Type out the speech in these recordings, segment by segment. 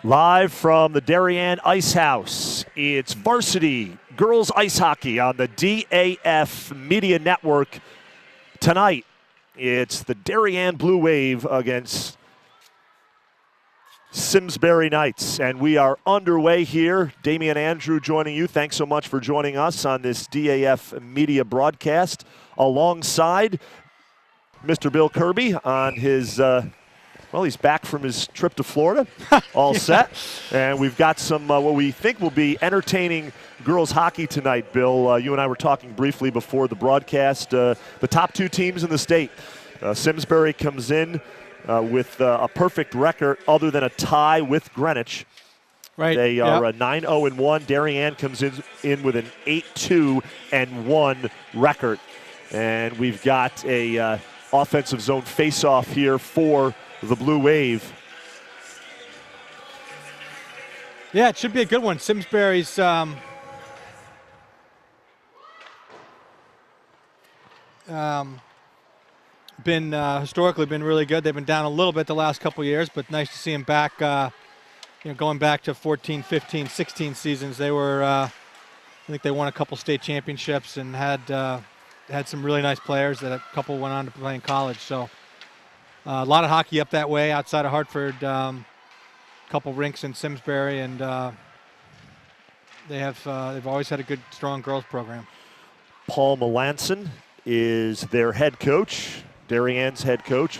Live from the Darien Ice House, it's Varsity Girls Ice Hockey on the DAF Media Network. Tonight, it's the Darien Blue Wave against Simsbury Knights, and we are underway here. Damian Andrew joining you. Thanks so much for joining us on this DAF Media broadcast alongside Mr. Bill Kirby on his well, he's back from his trip to Florida, all set. And we've got some what we think will be entertaining girls hockey tonight, Bill. You and I were talking briefly before the broadcast. The top two teams in the state. Simsbury comes in with a perfect record other than a tie with Greenwich. Right. They are 9-0-1. Darien comes in with an 8-2-1 record. And we've got a offensive zone face-off here for the Blue Wave. Yeah, it should be a good one. Simsbury's been historically been really good. They've been down a little bit the last couple years, but nice to see them back. Going back to 14, 15, 16 seasons, they were. I think they won a couple state championships and had some really nice players. That a couple went on to play in college. So. A lot of hockey up that way outside of Hartford, couple rinks in Simsbury, and they've always had a good, strong girls program. Paul Melanson is their head coach, Darien's head coach,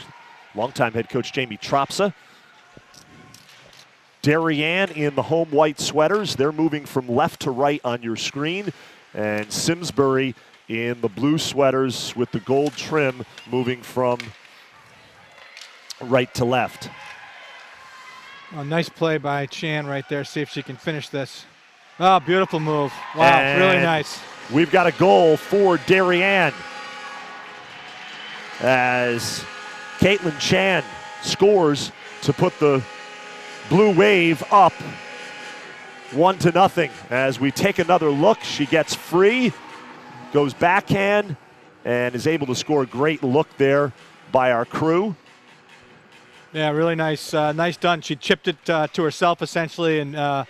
longtime head coach Jamie Tropsa. Darien in the home white sweaters. They're moving from left to right on your screen, and Simsbury in the blue sweaters with the gold trim moving from right to left. Oh, nice play by Chan right there. See if she can finish this. Oh, beautiful move. Wow, and really nice. We've got a goal for Darien as Caitlin Chan scores to put the Blue Wave up 1-0. As we take another look, she gets free, goes backhand, and is able to score a great look there by our crew. Yeah, really nice, nice done. She chipped it to herself essentially, and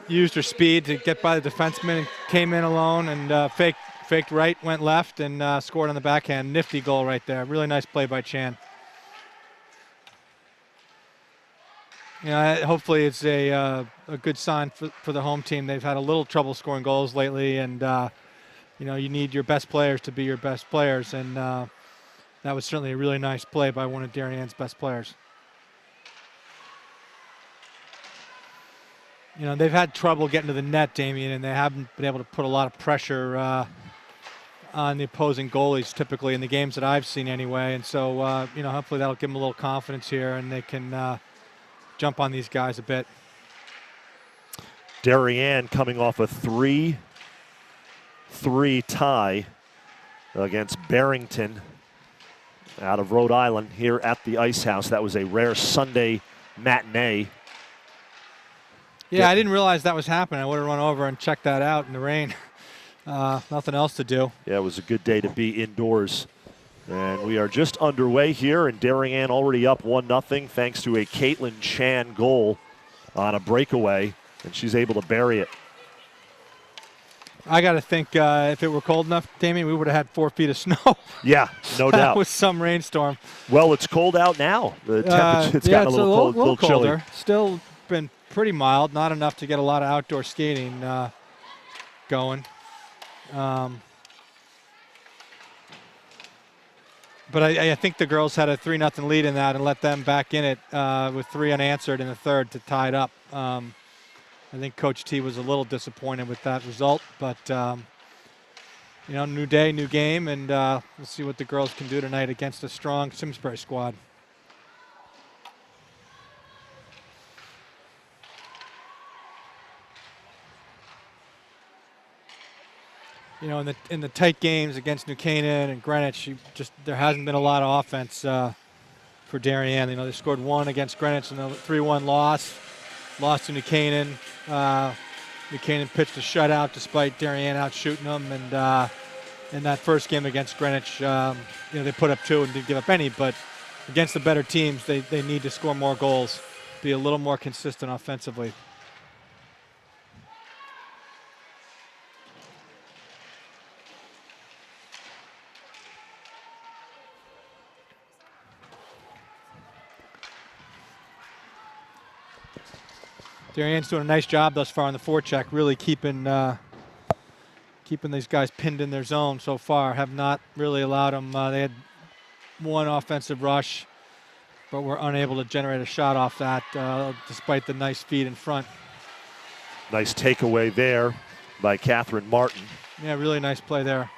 used her speed to get by the defenseman and came in alone and faked right, went left, and scored on the backhand. Nifty goal right there. Really nice play by Chan. Hopefully it's a good sign for the home team. They've had a little trouble scoring goals lately, and you need your best players to be your best players, and that was certainly a really nice play by one of Darien's best players. They've had trouble getting to the net, Damien, and they haven't been able to put a lot of pressure on the opposing goalies typically in the games that I've seen anyway. And so, hopefully that'll give them a little confidence here and they can jump on these guys a bit. Darien coming off a 3-3 tie against Barrington out of Rhode Island here at the Ice House. That was a rare Sunday matinee. Yeah, I didn't realize that was happening. I would have run over and checked that out in the rain. Nothing else to do. Yeah, it was a good day to be indoors. And we are just underway here, and Darien already up 1-0 thanks to a Caitlin Chan goal on a breakaway, and she's able to bury it. I got to think if it were cold enough, Damien, we would have had 4 feet of snow. Yeah, no doubt. With some rainstorm. Well, it's cold out now. The temperature, it's gotten a little cold, little chilly. Colder. Still been pretty mild, not enough to get a lot of outdoor skating going. But I think the girls had a 3-0 lead in that and let them back in it with 3 unanswered in the third to tie it up. I think Coach T was a little disappointed with that result, but new day, new game, and we'll see what the girls can do tonight against a strong Simsbury squad. In the tight games against New Canaan and Greenwich, there hasn't been a lot of offense for Darien. They scored 1 against Greenwich and a 3-1 loss. Lost to New Canaan. New Canaan pitched a shutout despite Darien out shooting them, and in that first game against Greenwich, they put up 2 and didn't give up any. But against the better teams, they need to score more goals. be a little more consistent offensively. Darien's doing a nice job thus far on the forecheck, really keeping these guys pinned in their zone so far. Have not really allowed them. They had one offensive rush, but were unable to generate a shot off that, despite the nice feed in front. Nice takeaway there by Catherine Martin. Yeah, really nice play there.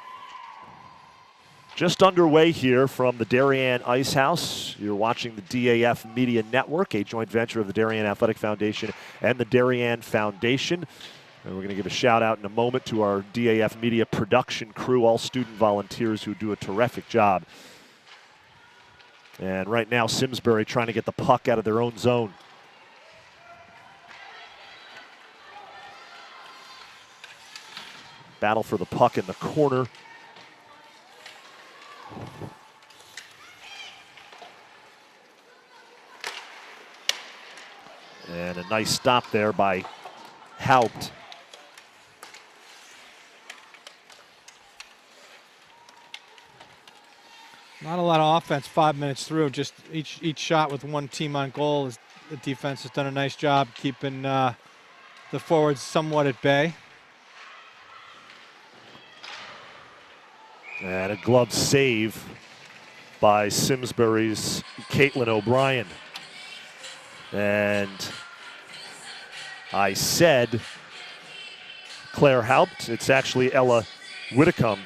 Just underway here from the Darien Ice House. You're watching the DAF Media Network, a joint venture of the Darien Athletic Foundation and the Darien Foundation. And we're going to give a shout out in a moment to our DAF Media production crew, all student volunteers who do a terrific job. And right now, Simsbury trying to get the puck out of their own zone. Battle for the puck in the corner. And a nice stop there by Haupt. Not a lot of offense 5 minutes through, just each shot with one team on goal. The defense has done a nice job keeping the forwards somewhat at bay. And a glove save by Simsbury's Caitlin O'Brien. And I said Claire Haupt. It's actually Ella Whitcomb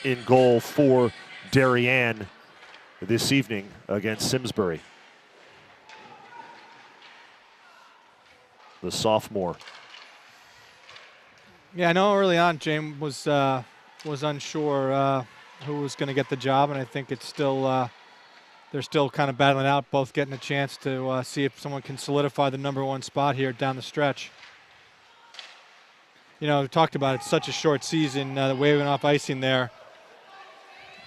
in goal for Darien this evening against Simsbury. The sophomore. Yeah, I know early on James was unsure who was going to get the job, and I think it's still they're still kind of battling out, both getting a chance to see if someone can solidify the #1 spot here down the stretch. You know, we talked about it's such a short season, waving off icing there.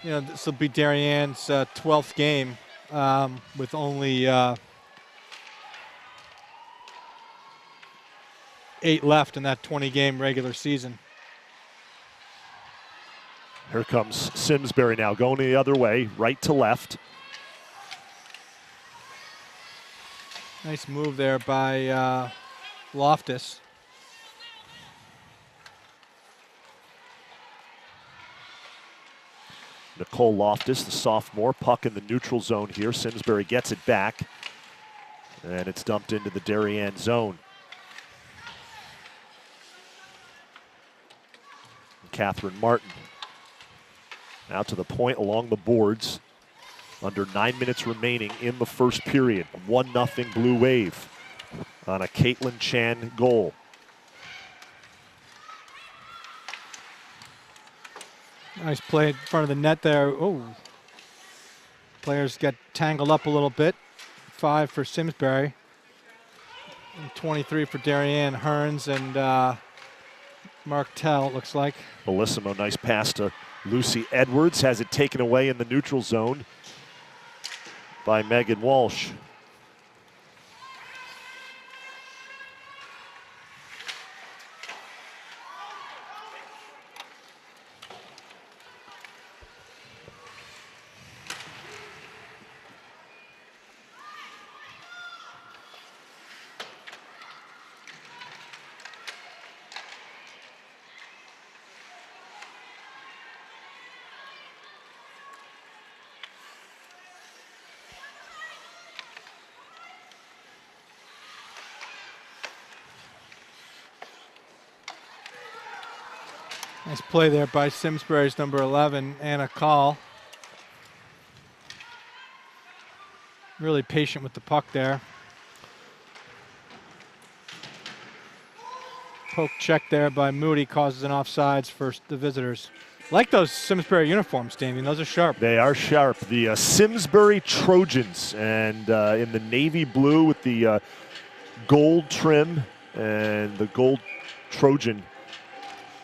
You know, this will be Darien's 12th game with only 8 left in that 20-game regular season. Here comes Simsbury now, going the other way, right to left. Nice move there by Loftus. Nicole Loftus, the sophomore, puck in the neutral zone here. Simsbury gets it back, and it's dumped into the Darien zone. Catherine Martin out to the point along the boards. Under 9 minutes remaining in the first period. 1-0 Blue Wave on a Caitlin Chan goal. Nice play in front of the net there. Oh, players get tangled up a little bit. 5 for Simsbury. And 23 for Darien. Hearns and Martel, it looks like. Bellissimo, nice pass to Lucy Edwards. Has it taken away in the neutral zone by Megan Walsh. Nice play there by Simsbury's number 11, Anna Call. Really patient with the puck there. Poke check there by Moody causes an offsides for the visitors. Like those Simsbury uniforms, Damien. Those are sharp. They are sharp. The Simsbury Trojans, and in the navy blue with the gold trim and the gold Trojan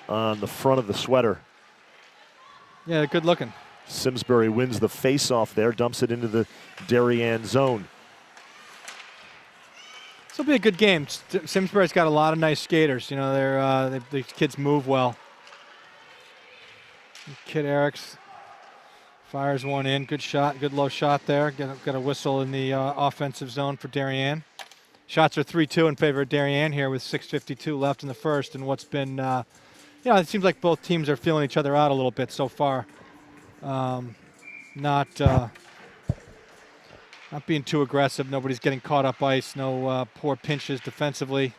on the front of the sweater. Yeah, good looking. Simsbury wins the face-off there, dumps it into the Darien zone. This will be a good game. Simsbury's got a lot of nice skaters. You know, the kids move well. Kid Eriks fires one in. Good shot, good low shot there. Got a whistle in the offensive zone for Darien. Shots are 3-2 in favor of Darien here with 6:52 left in the first. And what's been, it seems like both teams are feeling each other out a little bit so far. Not being too aggressive. Nobody's getting caught up ice. No poor pinches defensively.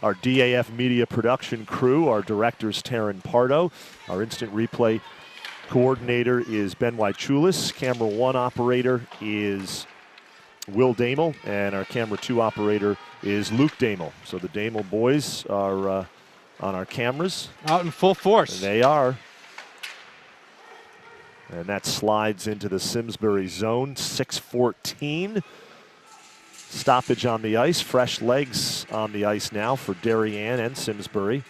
Our DAF media production crew, our director's Taryn Pardo. Our instant replay coordinator is Ben Wychulis. Camera 1 operator is Will Damel. And our camera 2 operator is Luke Damel. So the Damel boys are on our cameras. Out in full force. They are. And that slides into the Simsbury zone, 6:14. Stoppage on the ice, fresh legs on the ice now for Darien and Simsbury.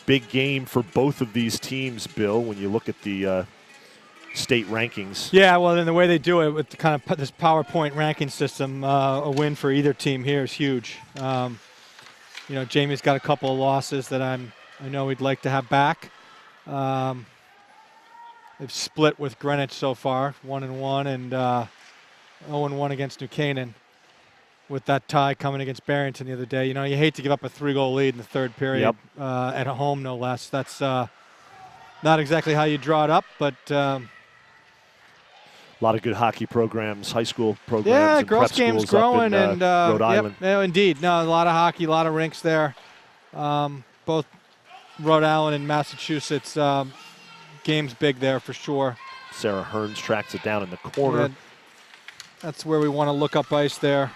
Big game for both of these teams, Bill, when you look at the state rankings. Yeah, well, then the way they do it with this PowerPoint ranking system, a win for either team here is huge. Jamie's got a couple of losses that I know he'd like to have back. They've split with Greenwich so far, 1-1 and 0-1 against New Canaan. With that tie coming against Barrington the other day, you hate to give up a 3-goal lead in the third period, at home no less. That's not exactly how you draw it up, but a lot of good hockey programs, high school programs. Yeah, and girls' prep game's schools up growing, in, Rhode Island. Yeah, indeed. No, a lot of hockey, a lot of rinks there. Both Rhode Island and Massachusetts. Game's big there for sure. Sarah Hearns tracks it down in the corner. And that's where we want to look up ice there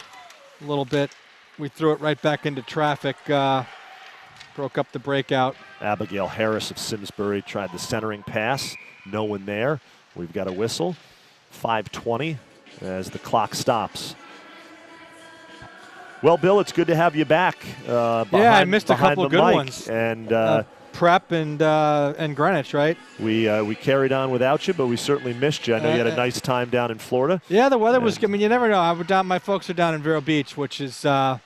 a little bit. We threw it right back into traffic. Broke up the breakout. Abigail Harris of Simsbury tried the centering pass. No one there. We've got a whistle. 5:20 as the clock stops. Well, Bill, it's good to have you back. I missed a couple good ones. And Prep and Greenwich, right? We carried on without you, but we certainly missed you. I know you had a nice time down in Florida. Yeah, the weather was good. I mean, you never know. My folks are down in Vero Beach, which is kind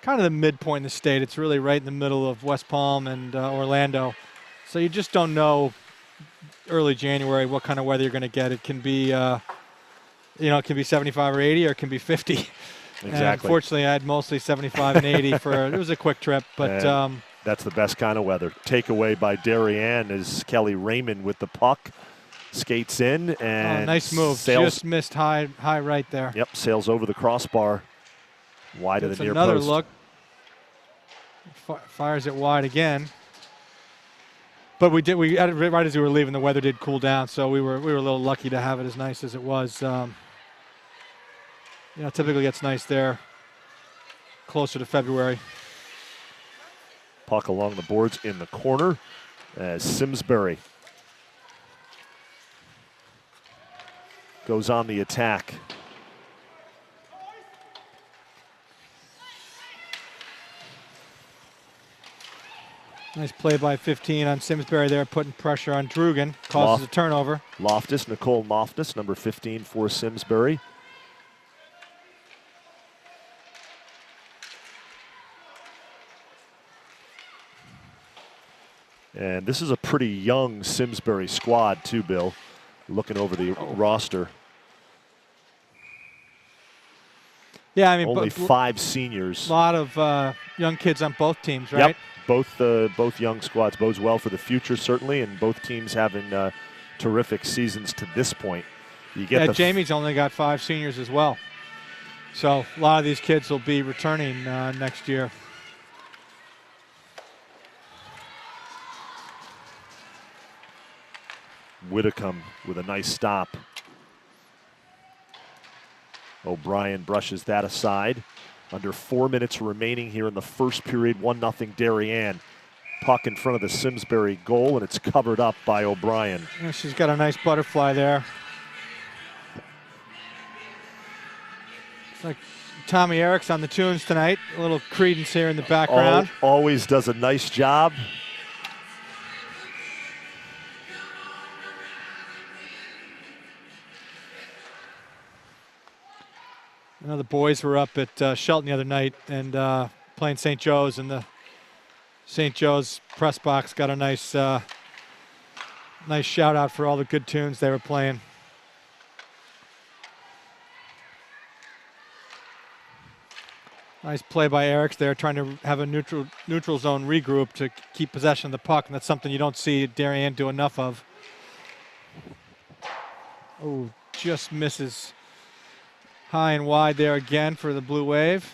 of the midpoint in the state. It's really right in the middle of West Palm and Orlando. So you just don't know early January what kind of weather you're going to get. It can be, it can be 75 or 80, or it can be 50. Exactly. And unfortunately, I had mostly 75 and 80 it was a quick trip, but. That's the best kind of weather. Takeaway by Darien as Kelly Raymond with the puck skates in and nice move. Just missed high right there. Yep, sails over the crossbar, wide of the near another post. Look. Fires it wide again. But we right as we were leaving, the weather did cool down, so we were a little lucky to have it as nice as it was. Typically gets nice there closer to February. Puck along the boards in the corner as Simsbury goes on the attack. Nice play by 15 on Simsbury there, putting pressure on Drugan. Causes a turnover. Nicole Loftus, number 15 for Simsbury. And this is a pretty young Simsbury squad too, Bill, looking over the roster. Yeah, I mean, only 5 seniors. A lot of young kids on both teams, right? Yep, both young squads. Bodes well for the future, certainly, and both teams having terrific seasons to this point. Jamie's only got 5 seniors as well. So a lot of these kids will be returning next year. Whitcomb with a nice stop. O'Brien brushes that aside. Under 4 minutes remaining here in the first period, 1-0 Darien. Puck in front of the Simsbury goal, and it's covered up by O'Brien. Yeah, she's got a nice butterfly there. It's like Tommy Eriks on the tunes tonight. A little Credence here in the background. Always does a nice job. I know the boys were up at Shelton the other night and playing St. Joe's, and the St. Joe's press box got a nice nice shout out for all the good tunes they were playing. Nice play by Eriks there, trying to have a neutral zone regroup to keep possession of the puck, and that's something you don't see Darien do enough of. Oh, just misses high and wide there again for the Blue Wave.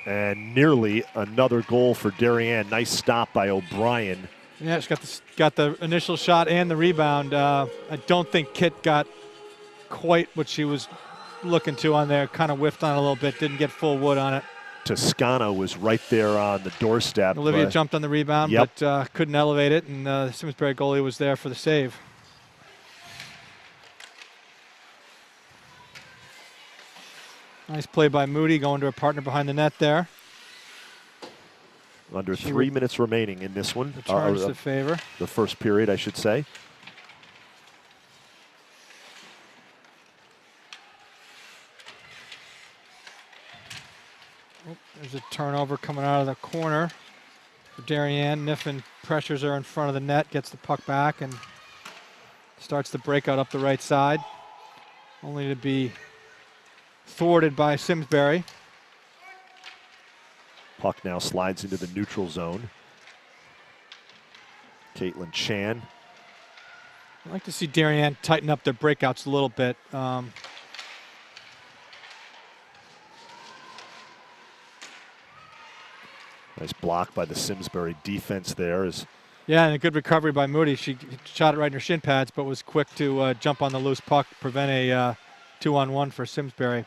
And nearly another goal for Darien. Nice stop by O'Brien. Yeah, she's got the initial shot and the rebound. I don't think Kit got quite what she was looking to on there. Kind of whiffed on it a little bit. Didn't get full wood on it. Toscano was right there on the doorstep. Olivia jumped on the rebound, yep, but couldn't elevate it, and the Simsbury goalie was there for the save. Nice play by Moody, going to her partner behind the net there. Under 3 minutes remaining in this one. Returns the favor. The first period, I should say. Oh, there's a turnover coming out of the corner for Darien. Niffen pressures her in front of the net, gets the puck back, and starts the breakout up the right side, only to be thwarted by Simsbury. Puck now slides into the neutral zone. Caitlin Chan. I'd like to see Darien tighten up their breakouts a little bit. Nice block by the Simsbury defense there. Yeah, and a good recovery by Moody. She shot it right in her shin pads, but was quick to jump on the loose puck, prevent a 2-on-1 for Simsbury.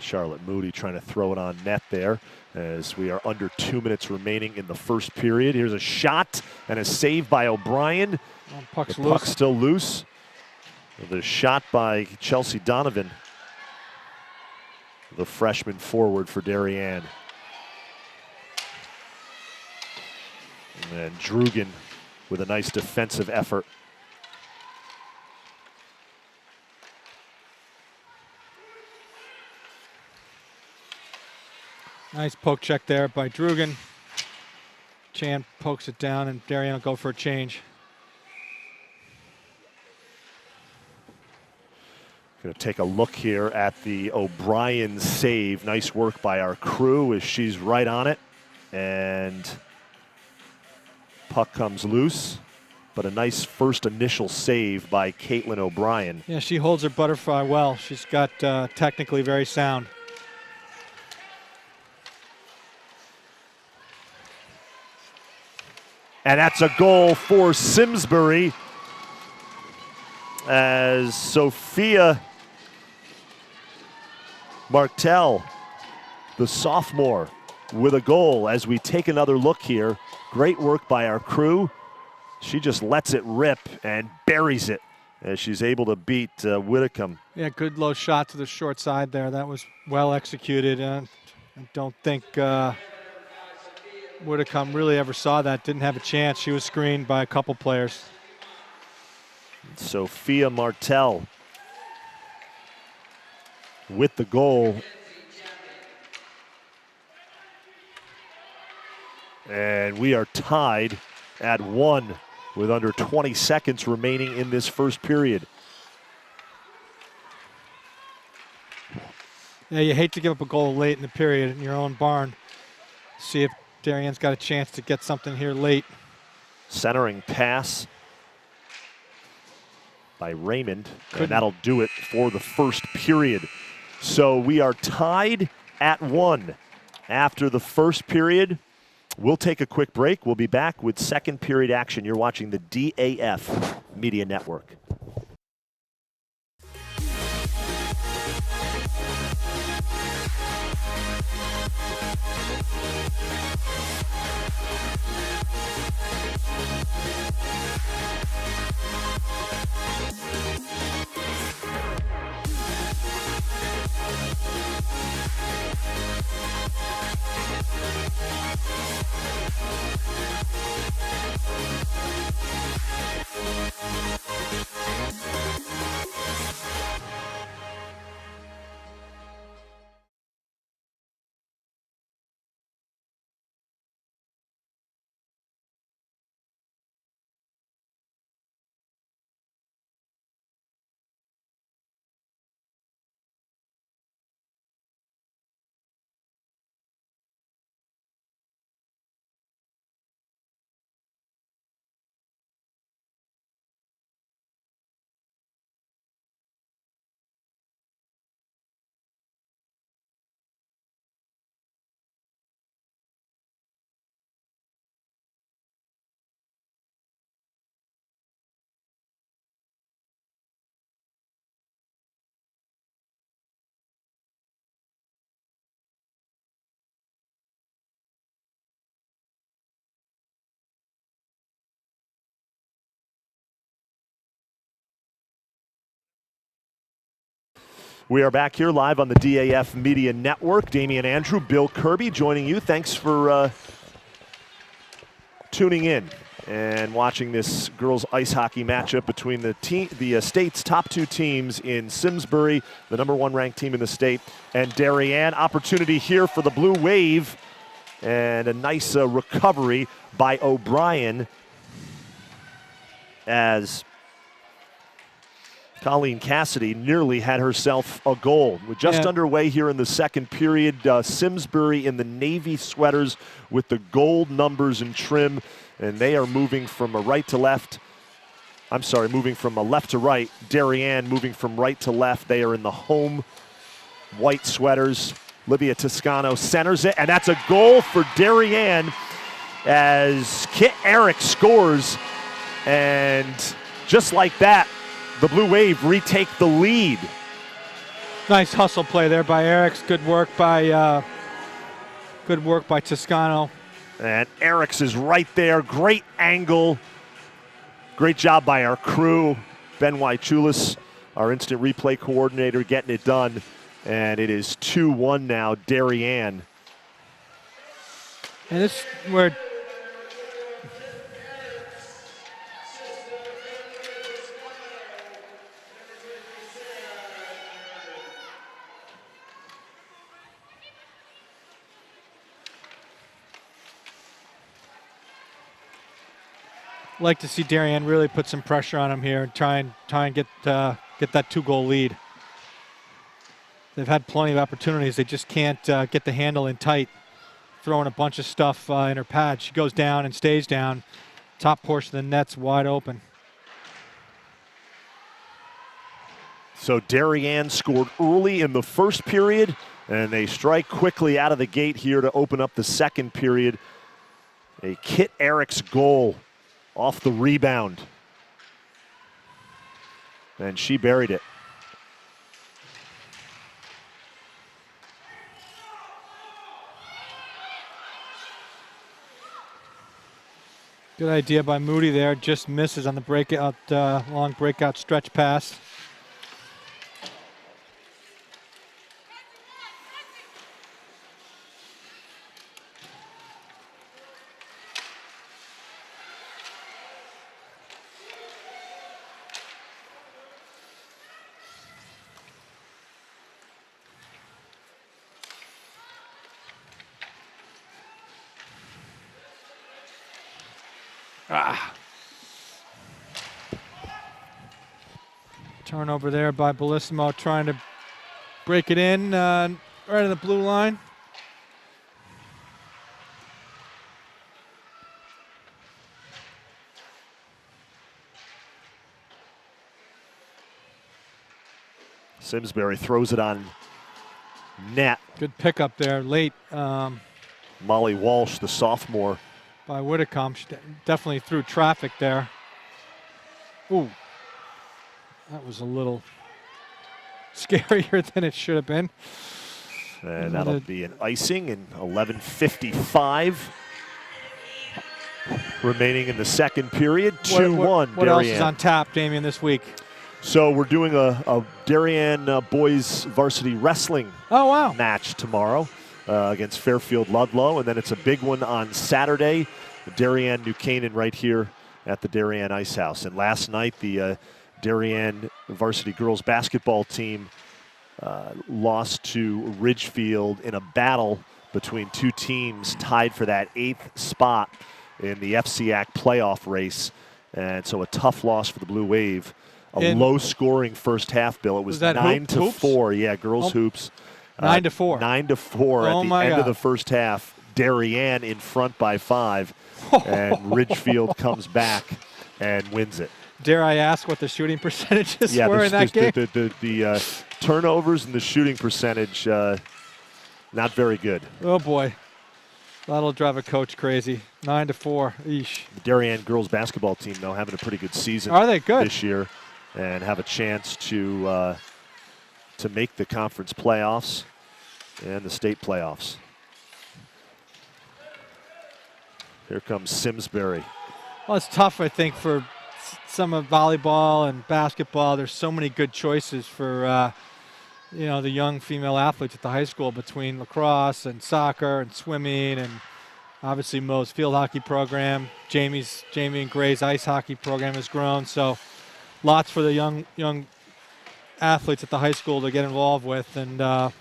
Charlotte Moody trying to throw it on net there as we are under 2 minutes remaining in the first period. Here's a shot and a save by O'Brien. Puck's the loose. Puck's still loose. The shot by Chelsea Donovan, the freshman forward for Darien. And Drugan with a nice defensive effort. Nice poke check there by Drugan. Chan pokes it down, and Darien will go for a change. Going to take a look here at the O'Brien save. Nice work by our crew as she's right on it. And puck comes loose, but a nice first initial save by Caitlin O'Brien. Yeah, she holds her butterfly well. She's got technically very sound. And that's a goal for Simsbury as Sophia Martel, the sophomore, with a goal. As we take another look here, great work by our crew. She just lets it rip and buries it as she's able to beat Whitcomb. Yeah, good low shot to the short side there. That was well executed. I don't think Whitcomb really ever saw that. Didn't have a chance. She was screened by a couple players. Sophia Martel with the goal. And we are tied at 1 with under 20 seconds remaining in this first period. Yeah, you hate to give up a goal late in the period in your own barn. See if Darien's got a chance to get something here late. Centering pass by Raymond, and that'll do it for the first period. So we are tied at 1 after the first period. We'll take a quick break. We'll be back with second period action. You're watching the DAF Media Network. We are back here live on the DAF Media Network. Damian Andrew, Bill Kirby joining you. Thanks for tuning in and watching this girls ice hockey matchup between the state's top two teams in Simsbury, the #1 ranked team in the state, and Darien. Opportunity here for the Blue Wave, and a nice recovery by O'Brien as Colleen Cassidy nearly had herself a goal. We're just underway here in the second period. Simsbury in the navy sweaters with the gold numbers and trim, and they are moving from a right to left. I'm sorry, moving from a left to right. Darien moving from right to left. They are in the home white sweaters. Livia Toscano centers it, and that's a goal for Darien as Kit Eric scores. And just like that, the Blue Wave retake the lead. Nice hustle play there by Eriks. Good work by Toscano. And Eriks is right there. Great angle. Great job by our crew. Ben Wychulis, our instant replay coordinator, getting it done. And it is 2-1 now, Darien. And this is where like to see Darien really put some pressure on him here and try and get that 2-goal lead. They've had plenty of opportunities. They just can't get the handle in tight, throwing a bunch of stuff in her pad. She goes down and stays down. Top portion of the net's wide open. So Darien scored early in the first period, and they strike quickly out of the gate here to open up the second period. A Kit Eriks goal off the rebound. And she buried it. Good idea by Moody there. Just misses on the breakout, long breakout stretch pass. Turnover there by Bellissimo, trying to break it in right on the blue line. Simsbury throws it on net. Good pickup there late. Molly Walsh, the sophomore. By Whitcomb. She definitely threw traffic there. Ooh, that was a little scarier than it should have been. And that'll be an icing in 11:55 remaining in the second period. 2-1 What else is Darien. on tap, Damien, this week? So we're doing a Darien boys varsity wrestling match tomorrow against Fairfield Ludlow, and then it's a big one on Saturday, Darien New Canaan right here at the Darien Ice House. And last night the Darien varsity girls basketball team lost to Ridgefield in a battle between two teams tied for that 8th spot in the FCAC playoff race, and so a tough loss for the Blue Wave. A low-scoring first half, Bill. It was 9-4. Yeah, girls hoops. 9-4. 9-4 at the end of the first half. Darien in front by 5, and Ridgefield comes back and wins it. Dare I ask what the shooting percentages were in that game? The turnovers and the shooting percentage, not very good. Oh, boy. That'll drive a coach crazy. 9-4. Eesh. The Darien girls basketball team, though, having a pretty good season. Are they good this year, and have a chance to make the conference playoffs and the state playoffs. Here comes Simsbury. Well, it's tough, I think, for some of volleyball and basketball. There's so many good choices for the young female athletes at the high school, between lacrosse and soccer and swimming, and obviously Mo's field hockey program. Jamie and Gray's ice hockey program has grown, so lots for the young athletes at the high school to get involved with. And at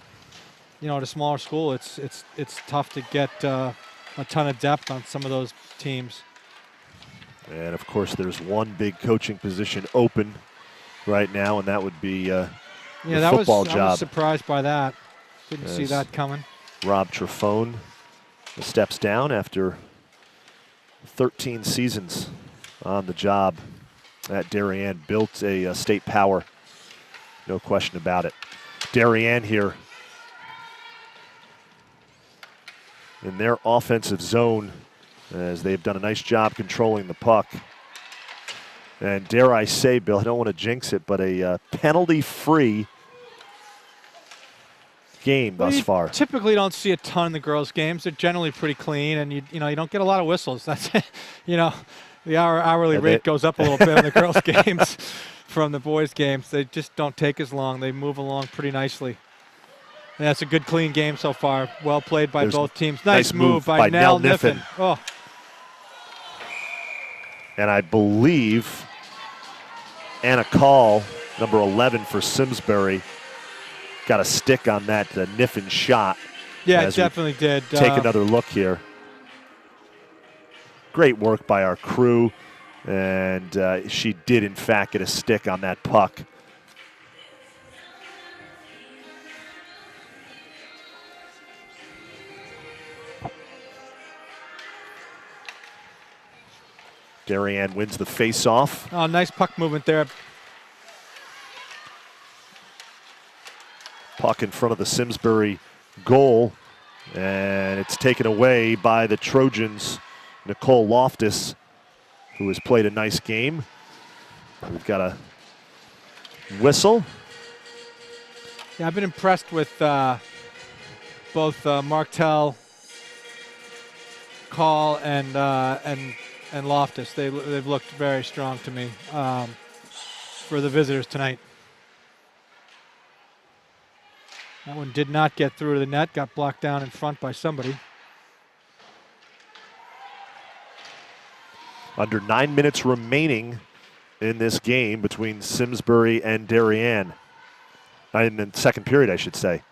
a smaller school, it's tough to get a ton of depth on some of those teams. And of course, there's one big coaching position open right now, and that would be the football job. I was surprised by that. Didn't see that coming. Rob Trefone steps down after 13 seasons on the job at Darien. Built a state power, no question about it. Darien here in their offensive zone, as they've done a nice job controlling the puck. And dare I say, Bill, I don't want to jinx it, but a penalty-free game thus far. Typically don't see a ton in the girls' games. They're generally pretty clean, and you don't get a lot of whistles. That's the hourly rate goes up a little bit in the girls' games from the boys' games. They just don't take as long. They move along pretty nicely. And that's a good, clean game so far. Well played by both teams. Nice move by Nell Niffen. Oh. And I believe Anna Call, number 11 for Simsbury, got a stick on that Niffen shot. Yeah, it definitely did. Take another look here. Great work by our crew, and she did, in fact, get a stick on that puck. Darien wins the face-off. Oh, nice puck movement there. Puck in front of the Simsbury goal, and it's taken away by the Trojans' Nicole Loftus, who has played a nice game. We've got a whistle. Yeah, I've been impressed with both Martel, Call, and Loftus. They've looked very strong to me for the visitors tonight. That one did not get through to the net, got blocked down in front by somebody. Under 9 minutes remaining in this game between Simsbury and Darien. In the second period, I should say.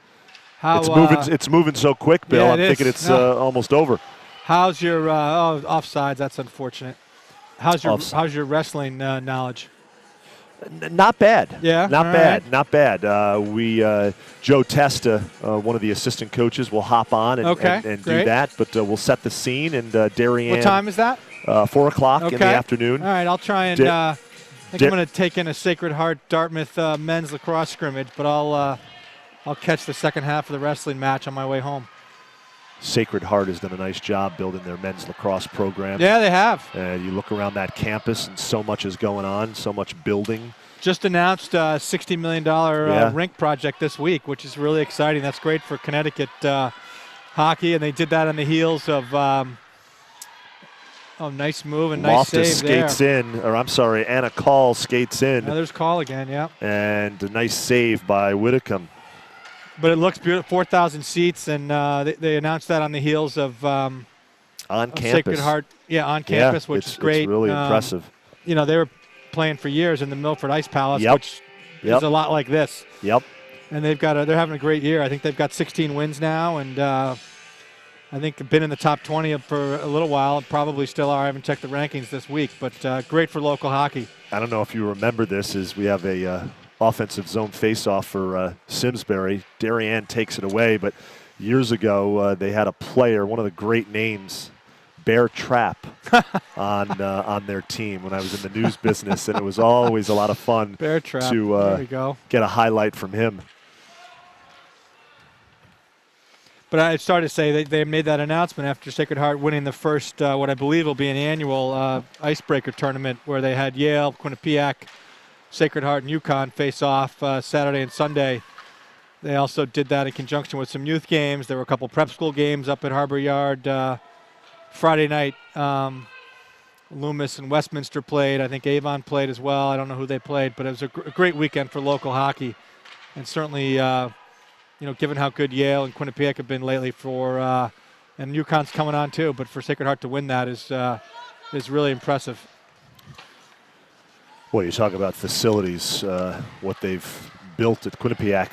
It's moving so quick, Bill. Yeah, I'm thinking it's almost over. How's your offsides? That's unfortunate. How's your wrestling knowledge? Not bad. Yeah, not bad. Not bad. Joe Testa, one of the assistant coaches, will hop on and do that. But we'll set the scene, and Darien. What time is that? 4 o'clock in the afternoon. All right, I'll try and. I think I'm going to take in a Sacred Heart Dartmouth men's lacrosse scrimmage, but I'll catch the second half of the wrestling match on my way home. Sacred Heart has done a nice job building their men's lacrosse program. Yeah, they have. And you look around that campus, and so much is going on, so much building. Just announced a $60 million rink project this week, which is really exciting. That's great for Connecticut hockey, and they did that on the heels of nice move and nice Loftus save there. skates in, or I'm sorry, Anna Call skates in. Now there's Call again, yeah. And a nice save by Whitcomb. But it looks beautiful, 4,000 seats, and they announced that on the heels of on campus. Sacred Heart, on campus, which is great. It's really impressive. You know, they were playing for years in the Milford Ice Palace, which is a lot like this. Yep. And they're having a great year. I think they've got 16 wins now, and I think have been in the top 20 for a little while, and probably still are. I haven't checked the rankings this week, but great for local hockey. I don't know if you remember this, is we have a offensive zone face-off for Simsbury. Darien takes it away, but years ago they had a player, one of the great names, Bear Trap, on their team when I was in the news business, and it was always a lot of fun Bear Trap. to there we go. get a highlight from him. But I started to say they made that announcement after Sacred Heart winning the first, what I believe will be an annual icebreaker tournament where they had Yale, Quinnipiac, Sacred Heart, and UConn face off Saturday and Sunday. They also did that in conjunction with some youth games. There were a couple prep school games up at Harbor Yard. Friday night, Loomis and Westminster played. I think Avon played as well. I don't know who they played, but it was a great weekend for local hockey. And certainly, given how good Yale and Quinnipiac have been lately and UConn's coming on too, but for Sacred Heart to win that is really impressive. Well, you talk about facilities, what they've built at Quinnipiac.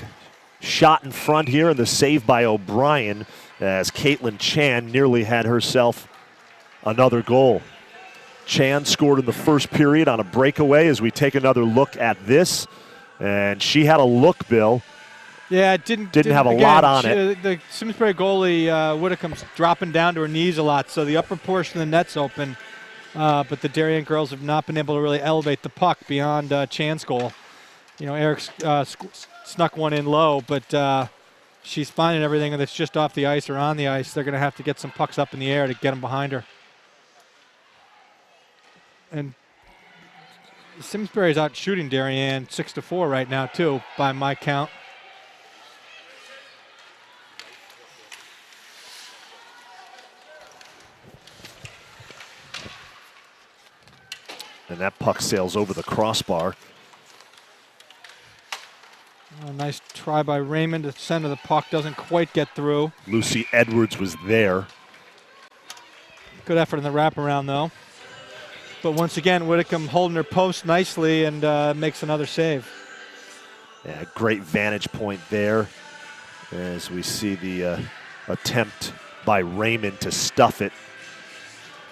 Shot in front here, and the save by O'Brien as Caitlin Chan nearly had herself another goal. Chan scored in the first period on a breakaway as we take another look at this. And she had a look, Bill. Yeah, it didn't have a lot on it. The Simsbury goalie, Whitcomb's dropping down to her knees a lot, so the upper portion of the net's open. But the Darien girls have not been able to really elevate the puck beyond Chan's goal. You know, Eric snuck one in low, but she's finding everything that's just off the ice or on the ice. They're going to have to get some pucks up in the air to get them behind her. And Simsbury's out shooting Darien 6-4 right now, too, by my count. And that puck sails over the crossbar. A nice try by Raymond to center the puck. Doesn't quite get through. Lucy Edwards was there. Good effort in the wraparound, though. But once again, Whitcomb holding her post nicely and makes another save. Yeah, great vantage point there as we see the attempt by Raymond to stuff it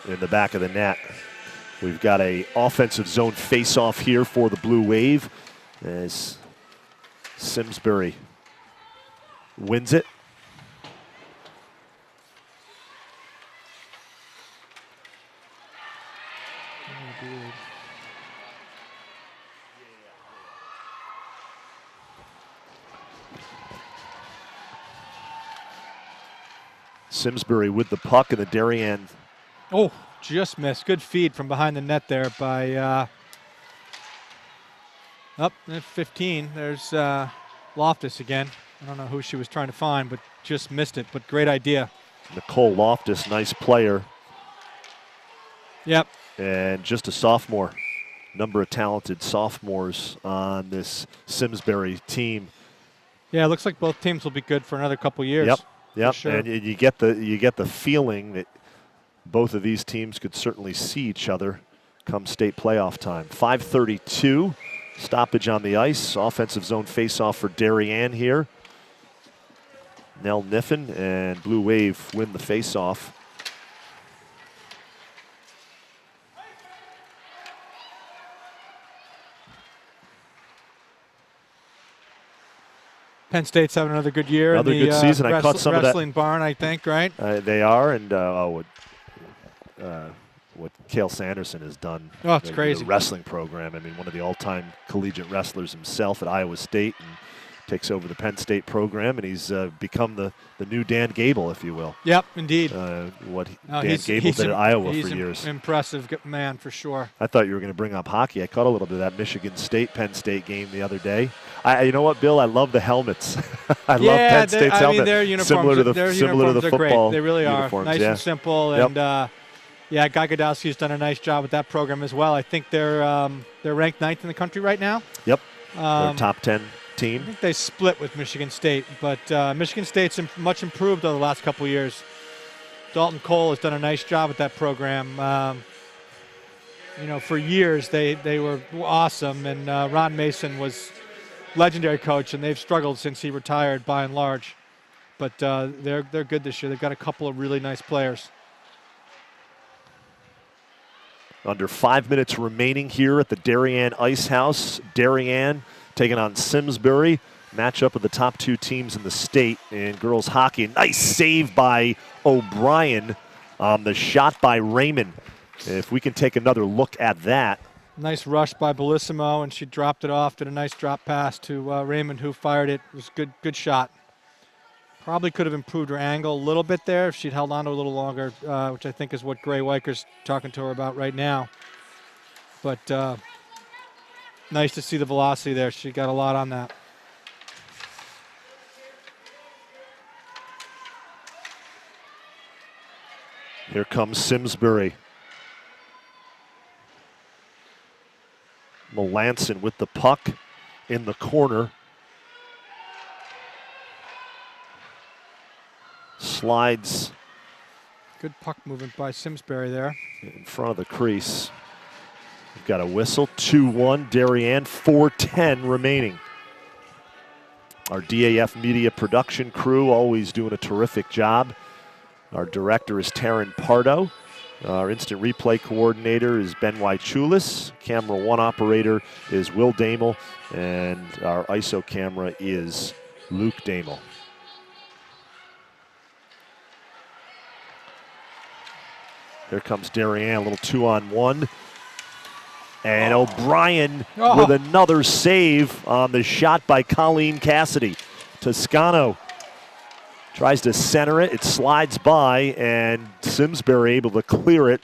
in the back of the net. We've got a offensive zone face-off here for the Blue Wave as Simsbury wins it. Simsbury with the puck in the Darien. Oh, just missed. Good feed from behind the net there by up at 15. There's Loftus again. I don't know who she was trying to find, but just missed it. But great idea. Nicole Loftus, nice player. Yep. And just a sophomore. Number of talented sophomores on this Simsbury team. Yeah, it looks like both teams will be good for another couple years. Yep. Yep. Sure. And you get the feeling that both of these teams could certainly see each other come state playoff time. 5:32, stoppage on the ice. Offensive zone face-off for Darien here. Nell Niffen and Blue Wave win the face-off. Penn State's having another good year. Another good season. I caught some of that. Wrestling barn, I think, right? They are, and what Cale Sanderson has done. Oh, it's crazy. The wrestling program. I mean, one of the all-time collegiate wrestlers himself at Iowa State, and takes over the Penn State program, and he's become the new Dan Gable, if you will. Yep, indeed. Dan Gable did at Iowa for years. He's an impressive man for sure. I thought you were going to bring up hockey. I caught a little bit of that Michigan State-Penn State game the other day. You know what, Bill? I love the helmets. I love Penn State's helmet. Mean, their uniforms, similar to the great. football. They really are nice and simple. Yep. And Guy Godowski's done a nice job with that program as well. I think they're ranked 9th in the country right now. Yep. They're top 10 team. I think they split with Michigan State, but Michigan State's much improved over the last couple of years. Dalton Cole has done a nice job with that program. For years they were awesome, and Ron Mason was legendary coach, and they've struggled since he retired by and large. But they're good this year. They've got a couple of really nice players. Under 5 minutes remaining here at the Darien Ice House. Darien taking on Simsbury. Matchup of the top 2 teams in the state in girls hockey. Nice save by O'Brien on the shot by Raymond. If we can take another look at that. Nice rush by Bellissimo, and she dropped it off. Did a nice drop pass to Raymond, who fired it. It was a good shot. Probably could have improved her angle a little bit there if she'd held on to a little longer, which I think is what Gray Weiker's talking to her about right now. But nice to see the velocity there. She got a lot on that. Here comes Simsbury. Melanson with the puck in the corner. Slides. Good puck movement by Simsbury there. In front of the crease. We've got a whistle. 2-1 Darien, 4:10 remaining. Our DAF media production crew always doing a terrific job. Our director is Taryn Pardo. Our instant replay coordinator is Ben Wychulis. Camera 1 operator is Will Damel. And our ISO camera is Luke Damel. Here comes Darien, a little 2-on-1. And O'Brien with another save on the shot by Colleen Cassidy. Toscano tries to center it. It slides by, and Simsbury able to clear it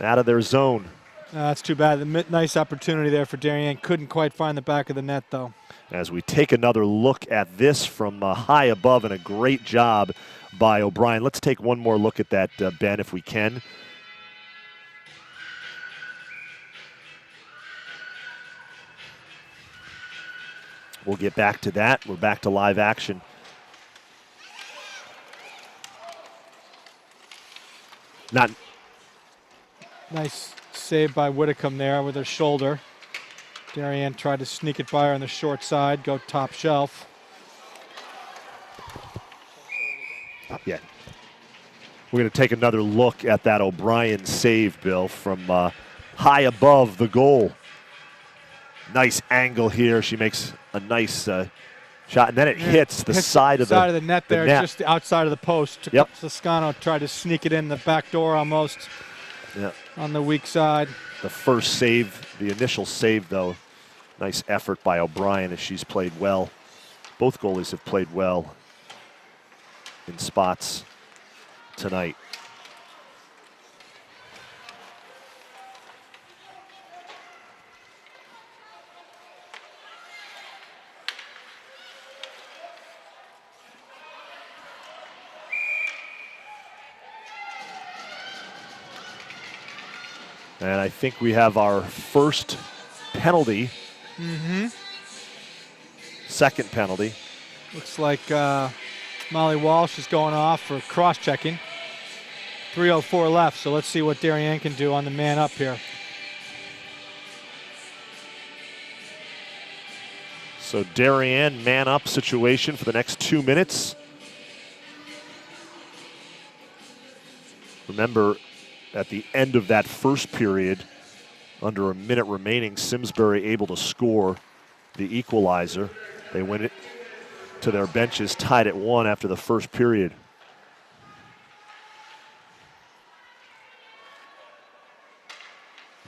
out of their zone. That's too bad. Nice opportunity there for Darien. Couldn't quite find the back of the net, though. As we take another look at this from high above, and a great job by O'Brien. Let's take one more look at that, Ben, if we can. We'll get back to that. We're back to live action. Nice save by Whitcomb there with her shoulder. Darien tried to sneak it by her on the short side, go top shelf. Yeah. We're going to take another look at that O'Brien save, Bill, from high above the goal. Nice angle here. She makes a nice shot, and then it hits the side of the net there, just outside of the post. Yep. Toscano tried to sneak it in the back door almost. Yeah. On the weak side. The first save, the initial save, though, nice effort by O'Brien as she's played well. Both goalies have played well in spots tonight. And I think we have our first penalty. Second penalty. Looks like Molly Walsh is going off for cross-checking. 3:04 left, so let's see what Darien can do on the man up here. So Darien, man up situation for the next 2 minutes. Remember, at the end of that first period, under a minute remaining, Simsbury able to score the equalizer. They went it to their benches, tied at 1 after the first period.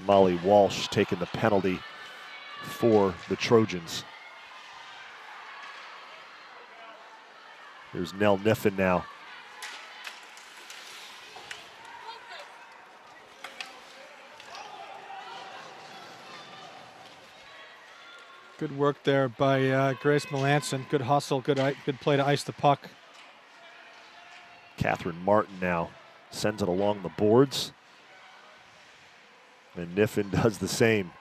Molly Walsh taking the penalty for the Trojans. Here's Nell Niffen now. Good work there by Grace Melanson. Good hustle, good play to ice the puck. Catherine Martin now sends it along the boards. And Niffen does the same.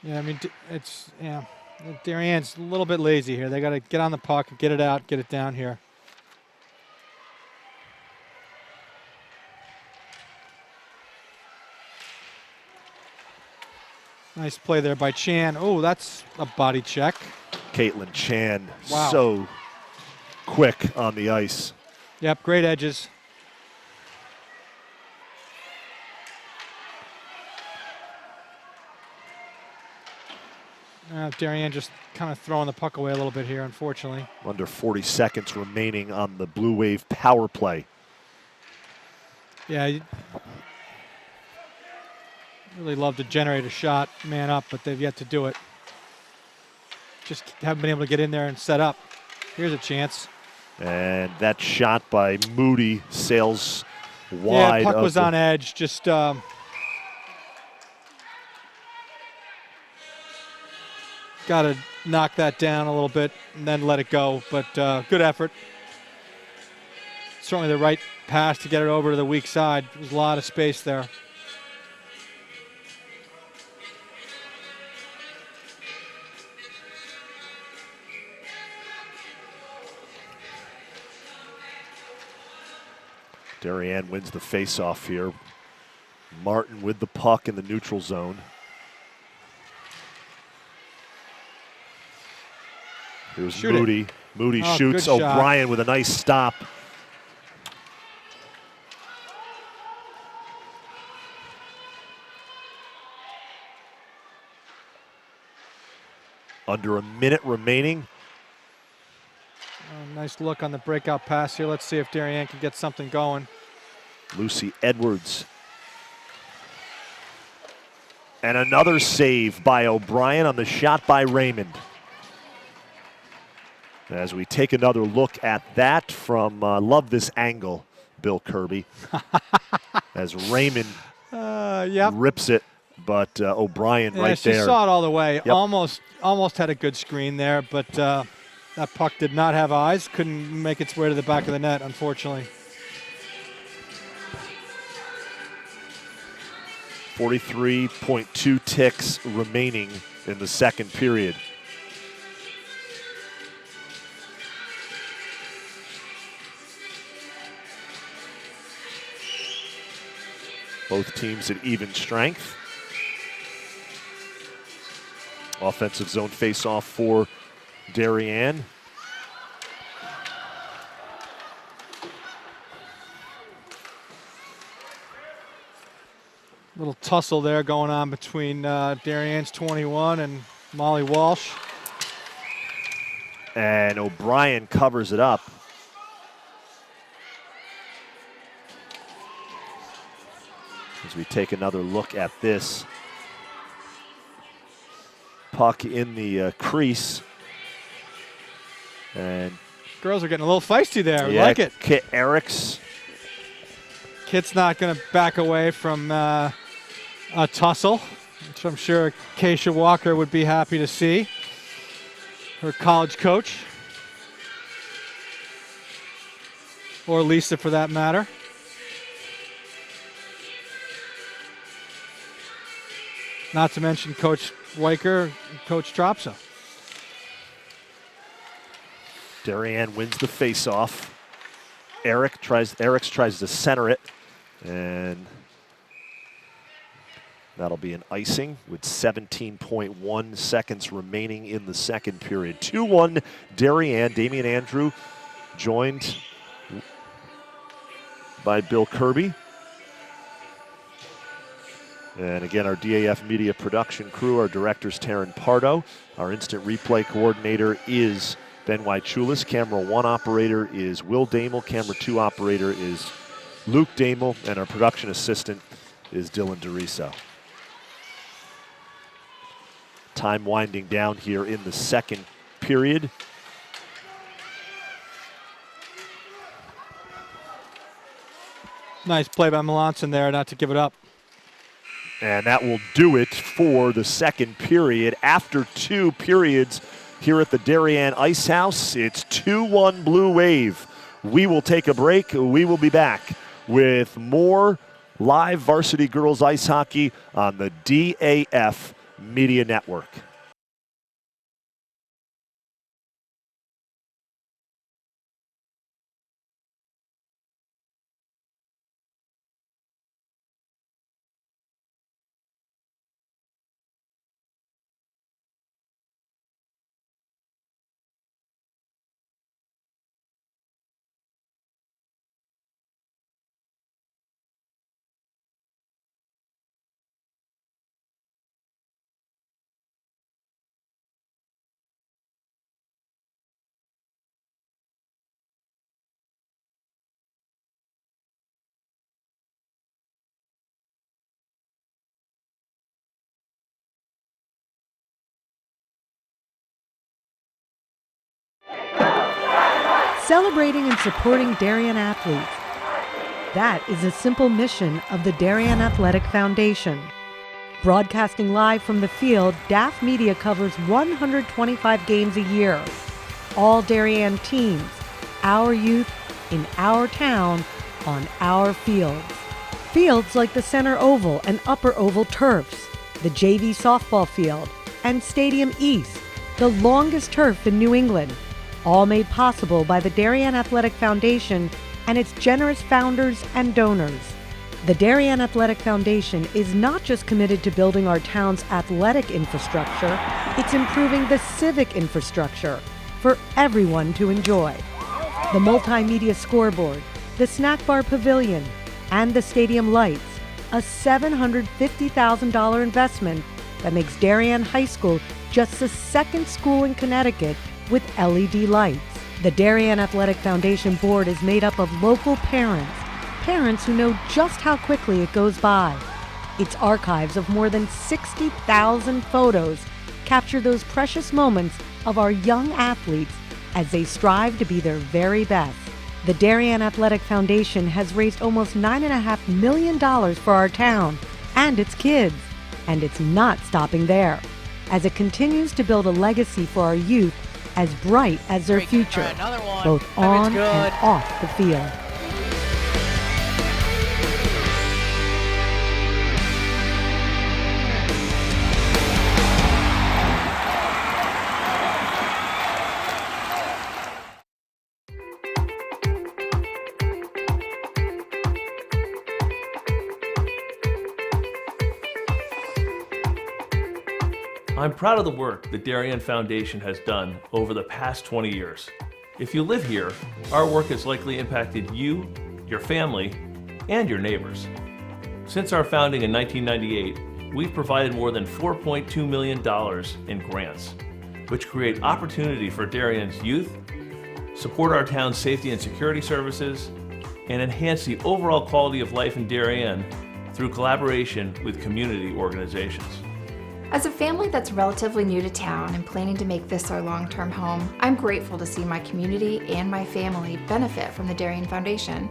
Yeah, I mean, Darien's a little bit lazy here. They got to get on the puck, get it out, get it down here. Nice play there by Chan. Oh, that's a body check. Caitlin Chan, wow. So quick on the ice. Yep, great edges. Darien just kind of throwing the puck away a little bit here, unfortunately. Under 40 seconds remaining on the Blue Wave power play. Yeah, really love to generate a shot, man up, but they've yet to do it. Just haven't been able to get in there and set up. Here's a chance. And that shot by Moody sails wide. Yeah, puck was on edge. Just got to knock that down a little bit and then let it go. But good effort. Certainly the right pass to get it over to the weak side. There's a lot of space there. Darien wins the face-off here. Martin with the puck in the neutral zone. Here's Moody. Moody shoots. O'Brien with a nice stop. Under a minute remaining. Nice look on the breakout pass here. Let's see if Darien can get something going. Lucy Edwards. And another save by O'Brien on the shot by Raymond. As we take another look at that from, love this angle, Bill Kirby. As Raymond rips it, but O'Brien right there. She saw it all the way. Yep. Almost had a good screen there, but that puck did not have eyes. Couldn't make its way to the back of the net, unfortunately. 43.2 ticks remaining in the second period. Both teams at even strength. Offensive zone face-off for Darien. Little tussle there going on between Darien's 21 and Molly Walsh. And O'Brien covers it up. As we take another look at this. Puck in the crease. And girls are getting a little feisty there. We like it. Kit Eriks. Kit's not going to back away from a tussle, which I'm sure Keisha Walker would be happy to see. Her college coach. Or Lisa, for that matter. Not to mention Coach Weicker and Coach Tropsa. Darien wins the face-off. Eriks tries to center it, and that'll be an icing with 17.1 seconds remaining in the second period. 2-1 Darien. Damian Andrew joined by Bill Kirby. And again, our DAF Media production crew, our director's Taryn Pardo. Our instant replay coordinator is Ben Wychulis. Camera 1 operator is Will Damel. Camera 2 operator is Luke Damel. And our production assistant is Dylan DeRiso. Time winding down here in the second period. Nice play by Melanson there not to give it up. And that will do it for the second period. After 2 periods here at the Darien Ice House, it's 2-1 Blue Wave. We will take a break. We will be back with more live varsity girls ice hockey on the DAF Media Network. Celebrating and supporting Darien athletes. That is a simple mission of the Darien Athletic Foundation. Broadcasting live from the field, DAF Media covers 125 games a year. All Darien teams, our youth, in our town, on our fields. Fields like the Center Oval and Upper Oval turfs, the JV softball field, and Stadium East, the longest turf in New England. All made possible by the Darien Athletic Foundation and its generous founders and donors. The Darien Athletic Foundation is not just committed to building our town's athletic infrastructure, it's improving the civic infrastructure for everyone to enjoy. The multimedia scoreboard, the snack bar pavilion, and the stadium lights, a $750,000 investment that makes Darien High School just the second school in Connecticut with LED lights. The Darien Athletic Foundation board is made up of local parents who know just how quickly it goes by. Its archives of more than 60,000 photos capture those precious moments of our young athletes as they strive to be their very best. The Darien Athletic Foundation has raised almost $9.5 million for our town and its kids, and it's not stopping there, as it continues to build a legacy for our youth as bright as their future, both on and off the field. I'm proud of the work the Darien Foundation has done over the past 20 years. If you live here, our work has likely impacted you, your family, and your neighbors. Since our founding in 1998, we've provided more than $4.2 million in grants, which create opportunity for Darien's youth, support our town's safety and security services, and enhance the overall quality of life in Darien through collaboration with community organizations. As a family that's relatively new to town and planning to make this our long-term home, I'm grateful to see my community and my family benefit from the Darien Foundation.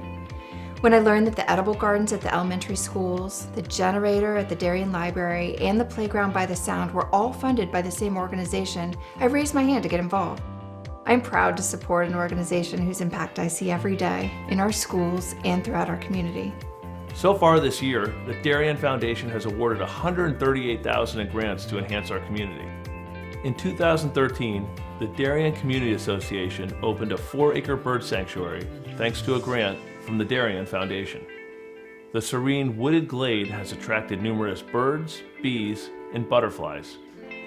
When I learned that the edible gardens at the elementary schools, the generator at the Darien Library, and the playground by the Sound were all funded by the same organization, I raised my hand to get involved. I'm proud to support an organization whose impact I see every day in our schools and throughout our community. So far this year, the Darien Foundation has awarded $138,000 in grants to enhance our community. In 2013, the Darien Community Association opened a 4-acre bird sanctuary thanks to a grant from the Darien Foundation. The serene wooded glade has attracted numerous birds, bees, and butterflies,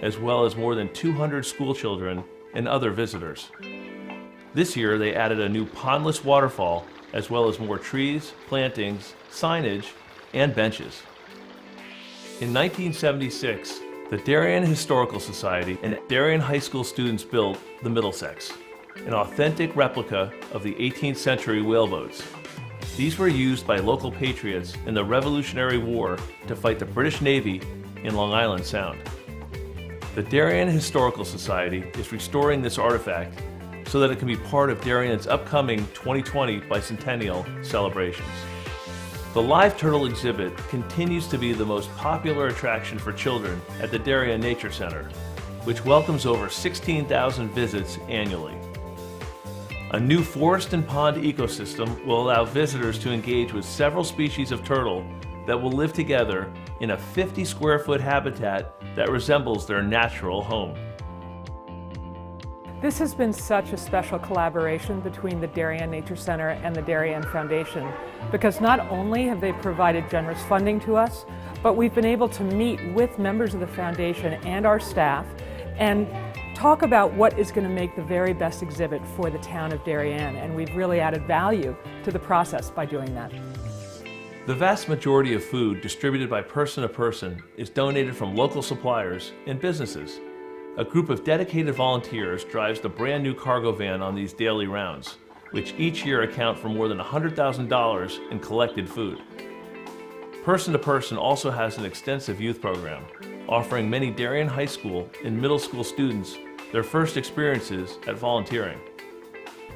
as well as more than 200 school children and other visitors. This year, they added a new pondless waterfall, as well as more trees, plantings, signage, and benches. In 1976, the Darien Historical Society and Darien High School students built the Middlesex, an authentic replica of the 18th century whaleboats. These were used by local patriots in the Revolutionary War to fight the British Navy in Long Island Sound. The Darien Historical Society is restoring this artifact so that it can be part of Darien's upcoming 2020 bicentennial celebrations. The live turtle exhibit continues to be the most popular attraction for children at the Darien Nature Center, which welcomes over 16,000 visits annually. A new forest and pond ecosystem will allow visitors to engage with several species of turtle that will live together in a 50 square foot habitat that resembles their natural home. This has been such a special collaboration between the Darien Nature Center and the Darien Foundation, because not only have they provided generous funding to us, but we've been able to meet with members of the foundation and our staff and talk about what is going to make the very best exhibit for the town of Darien, and we've really added value to the process by doing that. The vast majority of food distributed by Person to Person is donated from local suppliers and businesses. A group of dedicated volunteers drives the brand new cargo van on these daily rounds, which each year account for more than $100,000 in collected food. Person to Person also has an extensive youth program, offering many Darien High School and middle school students their first experiences at volunteering.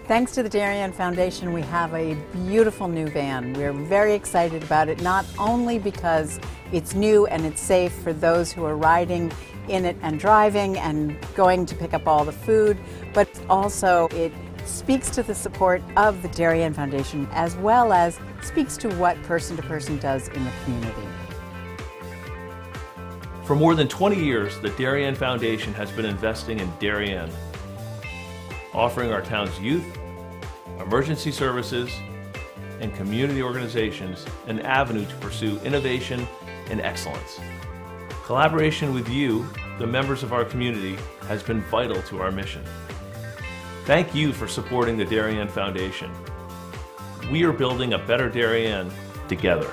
Thanks to the Darien Foundation, we have a beautiful new van. We're very excited about it, not only because it's new and it's safe for those who are riding in it and driving and going to pick up all the food, but also it speaks to the support of the Darien Foundation, as well as speaks to what Person to Person does in the community. For more than 20 years, the Darien Foundation has been investing in Darien, offering our town's youth, emergency services, and community organizations an avenue to pursue innovation and excellence. Collaboration with you, the members of our community, has been vital to our mission. Thank you for supporting the Darien Foundation. We are building a better Darien together.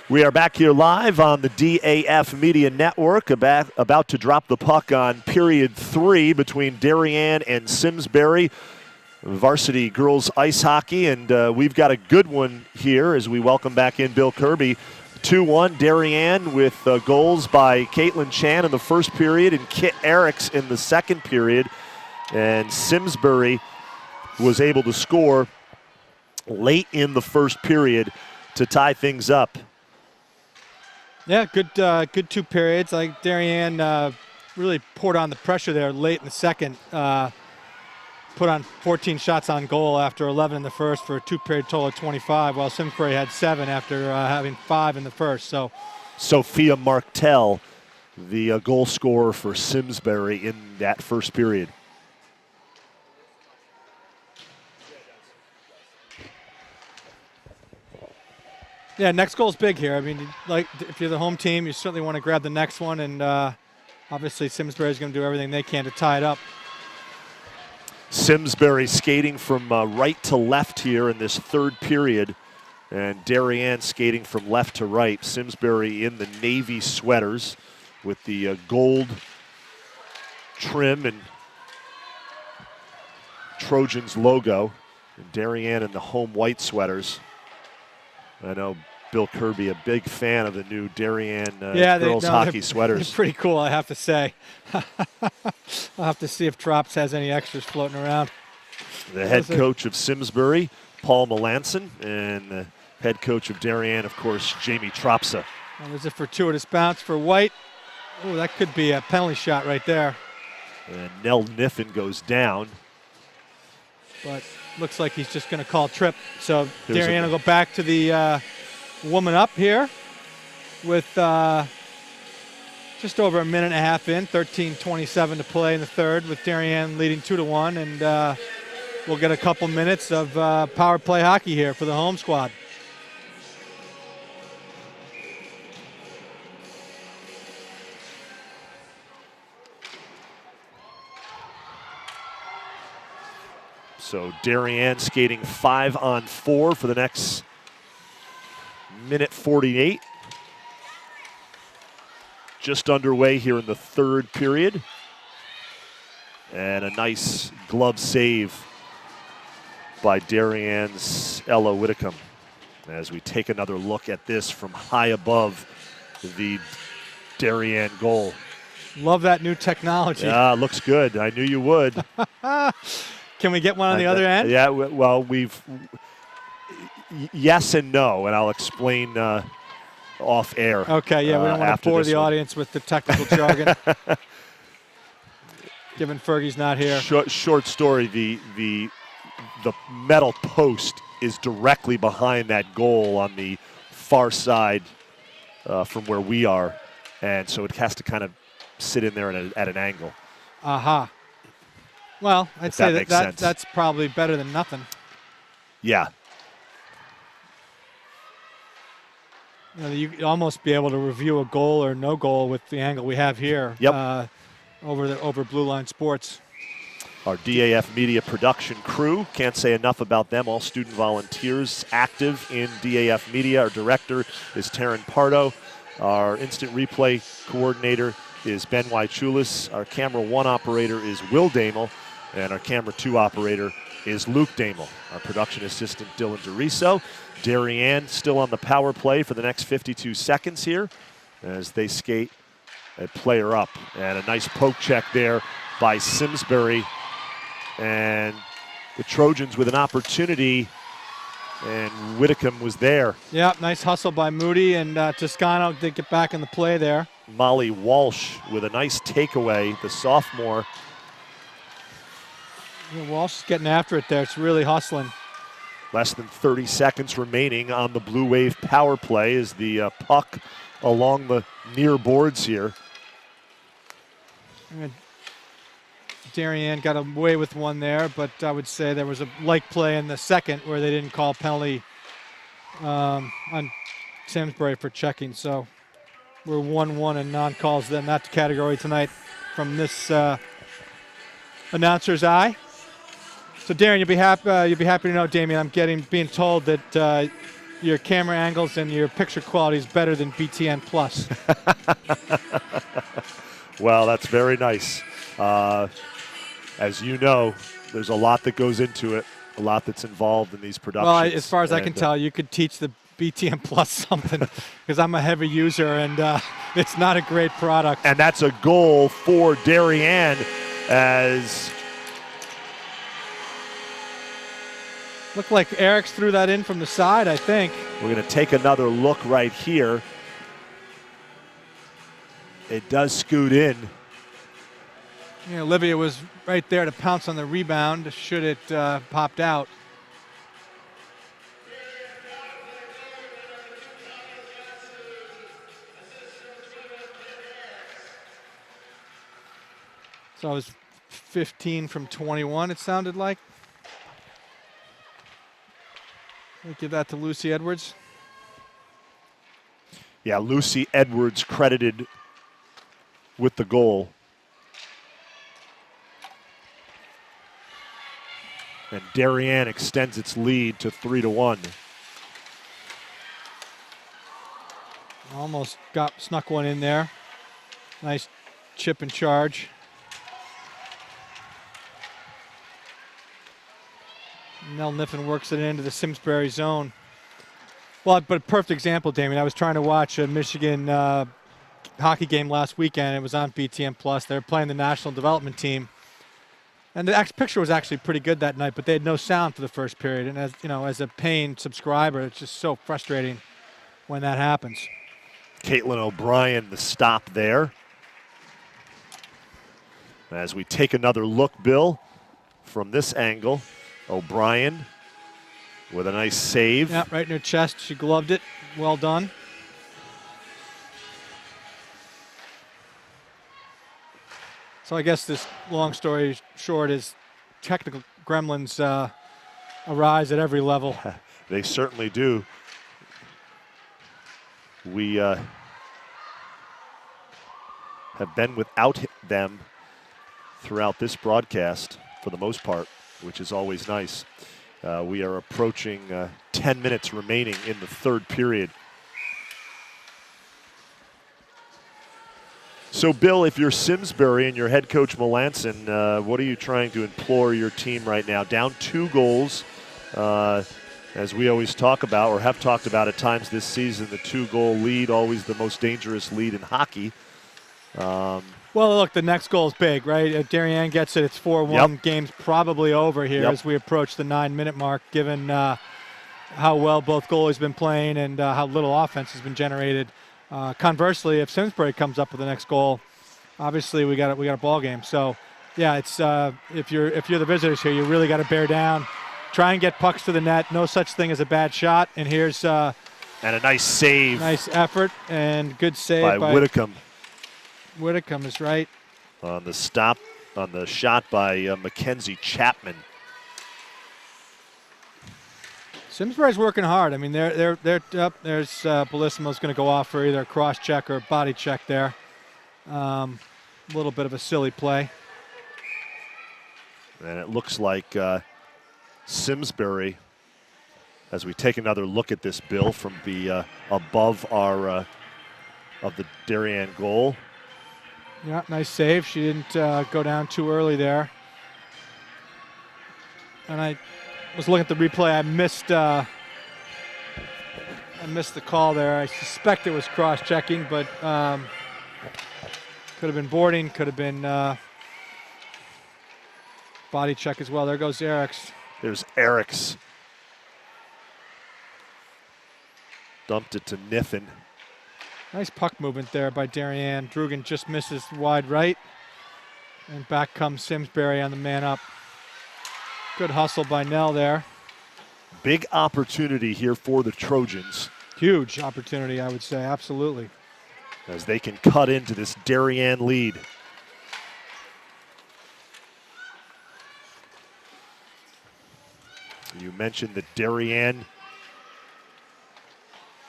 We are back here live on the DAF Media Network, about to drop the puck on period 3 between Darien and Simsbury. Varsity girls ice hockey, and we've got a good one here as we welcome back in Bill Kirby. 2-1 Darien with goals by Caitlin Chan in the first period and Kit Eriks in the second period. And Simsbury was able to score late in the first period to tie things up. Yeah, good 2 periods. Like Darien really poured on the pressure there late in the second. Put on 14 shots on goal after 11 in the first for a 2-period total of 25, while Simsbury had 7 after having 5 in the first. So, Sophia Martel, the goal scorer for Simsbury in that first period. yeah, next goal's big here. I mean, like if you're the home team, you certainly want to grab the next one, and obviously Simsbury's going to do everything they can to tie it up. Simsbury skating from right to left here in this third period, and Darien skating from left to right. Simsbury in the navy sweaters with the gold trim and Trojans logo, and Darien in the home white sweaters. I know Bill Kirby, a big fan of the new Darien girls hockey sweaters. They're pretty cool, I have to say. I'll have to see if Trops has any extras floating around. The head coach of Simsbury, Paul Melanson, and the head coach of Darien, of course, Jamie Tropsa. Well, there's a fortuitous bounce for White. Oh, that could be a penalty shot right there. And Nell Niffen goes down. But looks like he's just going to call trip. So Darien will go back to the woman up here with just over a minute and a half in, 13:27 to play in the third, with Darien leading 2-1, and we'll get a couple minutes of power play hockey here for the home squad. So Darien skating 5-on-4 for the next minute 48. Just underway here in the third period. And a nice glove save by Darien's Ella Whitcomb as we take another look at this from high above the Darien goal. Love that new technology. Yeah, looks good. I knew you would. Can we get one on the other end? Yeah, well, yes and no, and I'll explain off air. Okay, yeah, we don't want to bore the audience with the technical jargon. Given Fergie's not here. Short story, the metal post is directly behind that goal on the far side from where we are, and so it has to kind of sit in there at an angle. Aha. Well, I'd say that's probably better than nothing. Yeah. You know, you'd almost be able to review a goal or no goal with the angle we have here. Yep. Over Blue Line Sports. Our DAF Media production crew, can't say enough about them, all student volunteers active in DAF Media. Our director is Taryn Pardo. Our instant replay coordinator is Ben Wychulis. Our camera 1 operator is Will Damel. And our camera 2 operator is Luke Damel. Our production assistant, Dylan DeRiso. Darien still on the power play for the next 52 seconds here as they skate a player up. And a nice poke check there by Simsbury. And the Trojans with an opportunity, and Whitcomb was there. Yeah, nice hustle by Moody, and Toscano did get back in the play there. Molly Walsh with a nice takeaway, the sophomore. Yeah, Walsh is getting after it there. It's really hustling. Less than 30 seconds remaining on the Blue Wave power play as the puck along the near boards here. And Darien got away with one there, but I would say there was a like play in the second where they didn't call penalty on Simsbury for checking. So we're 1-1 in non-calls in that category tonight from this announcer's eye. So Darien, you'll be happy to know, Damien, I'm being told that your camera angles and your picture quality is better than BTN Plus. Well, that's very nice. As you know, there's a lot that goes into it, a lot that's involved in these productions. Well, as far as I can tell, you could teach the BTN Plus something because I'm a heavy user and it's not a great product. And that's a goal for Darien as Looked like Eric's threw that in from the side, I think. we're going to take another look right here. It does scoot in. You know, Olivia was right there to pounce on the rebound should it popped out. So it was 15 from 21, it sounded like. We'll give that to Lucy Edwards. Yeah, Lucy Edwards credited with the goal. And Darien extends its lead to 3-1. Almost snuck one in there. Nice chip and charge. Nell Niffen works it into the Simsbury zone. Well, but a perfect example, Damien. I was trying to watch a Michigan hockey game last weekend. It was on BTN Plus. They were playing the national development team. And the picture was actually pretty good that night, but they had no sound for the first period. And as you know, as a paying subscriber, it's just so frustrating when that happens. Caitlin O'Brien, the stop there. As we take another look, Bill, from this angle, O'Brien with a nice save. Yeah, right in her chest. She gloved it. Well done. So I guess this long story short is technical gremlins arise at every level. They certainly do. We have been without them throughout this broadcast for the most part, which is always nice. We are approaching 10 minutes remaining in the third period. So, Bill, if you're Simsbury and you're head coach Melanson, what are you trying to implore your team right now? Down 2 goals, as we always talk about, or have talked about at times this season, the 2-goal lead, always the most dangerous lead in hockey. Well, look, the next goal is big, right? If Darien gets it, it's 4-1. Yep. Game's probably over here as we approach the 9-minute mark, given how well both goalies have been playing and how little offense has been generated. Conversely, if Simsbury comes up with the next goal, obviously we got a ball game. So, yeah, it's if you're the visitors here, you really got to bear down, try and get pucks to the net. No such thing as a bad shot. And here's and a nice save, nice effort and good save by Whitcomb. Whitcomb is right on the stop on the shot by Mackenzie Chapman. Simsbury's working hard. I mean, they're up. There's Bellissimo's going to go off for either a cross check or a body check there. A little bit of a silly play. And it looks like Simsbury, as we take another look at this, Bill, from the above our of the Darien goal. Yeah, nice save. She didn't go down too early there. And I was looking at the replay. I missed the call there. I suspect it was cross-checking, but could have been boarding, could have been body check as well. There goes Eric's. There's Eric's. Dumped it to Niffen. Nice puck movement there by Darien. Drugan just misses wide right. And back comes Simsbury on the man up. Good hustle by Nell there. Big opportunity here for the Trojans. Huge opportunity, I would say, absolutely. As they can cut into this Darien lead. You mentioned that Darien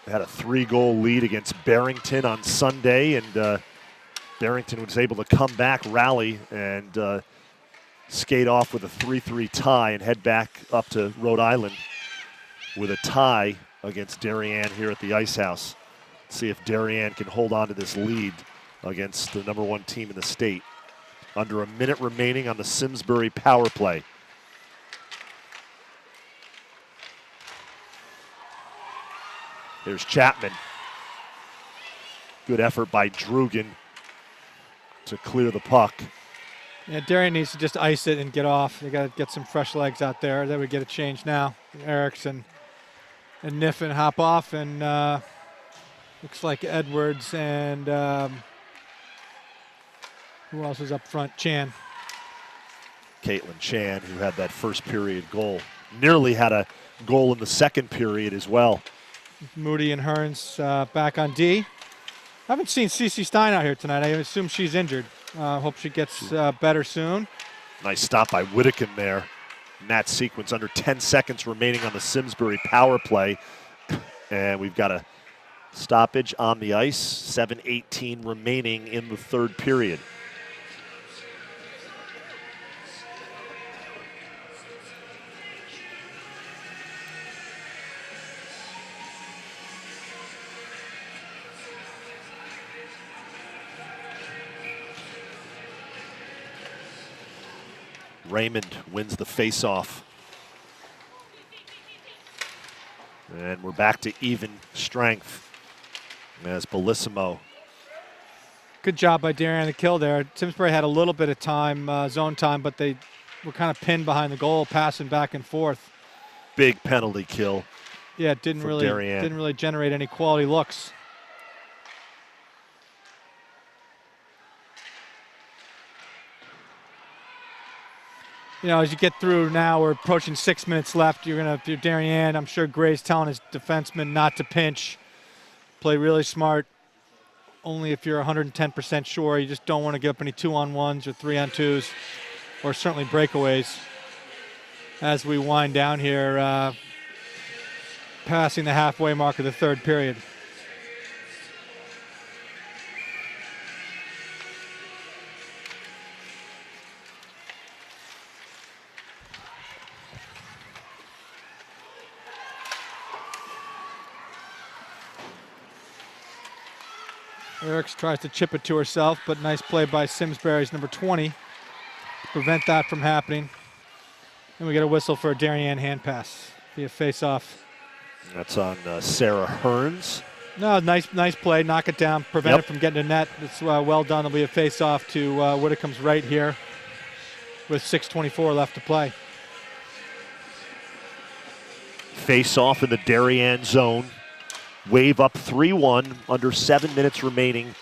had a 3-goal lead against Barrington on Sunday, and Barrington was able to come back, rally, and skate off with a 3-3 tie and head back up to Rhode Island with a tie against Darien here at the Ice House. See if Darien can hold on to this lead against the #1 team in the state. Under a minute remaining on the Simsbury power play. There's Chapman. Good effort by Drugan to clear the puck. Yeah, Darien needs to just ice it and get off. They got to get some fresh legs out there. Then we get a change now. Erickson and Niffen hop off, and looks like Edwards and who else is up front? Chan. Caitlin Chan, who had that first period goal. Nearly had a goal in the second period as well. Moody and Hearns back on D. I haven't seen Cece Stein out here tonight. I assume she's injured. Hope she gets better soon. Nice stop by Whittakin there. In that sequence, under 10 seconds remaining on the Simsbury power play. And we've got a stoppage on the ice. 7:18 remaining in the third period. Raymond wins the faceoff. And we're back to even strength as Bellissimo. Good job by Darien on the kill there. Simsbury had a little bit of time, zone time, but they were kind of pinned behind the goal, passing back and forth. Big penalty kill. Yeah, it didn't really generate any quality looks. You know, as you get through now, we're approaching 6 minutes left. If you're Darien, I'm sure Gray's telling his defenseman not to pinch. Play really smart. Only if you're 110% sure. You just don't want to give up any 2-on-1s or 3-on-2s, or certainly breakaways. As we wind down here, passing the halfway mark of the third period. Eriks tries to chip it to herself, but nice play by Simsbury's number 20 to prevent that from happening. And we get a whistle for a Darien hand pass. Be a face-off. That's on Sarah Hearns. No, nice play. Knock it down, prevent it from getting to net. It's well done. It'll be a face-off to Whittecomb's right here with 6:24 left to play. Face-off in the Darien zone. Wave up 3-1, under 7 minutes remaining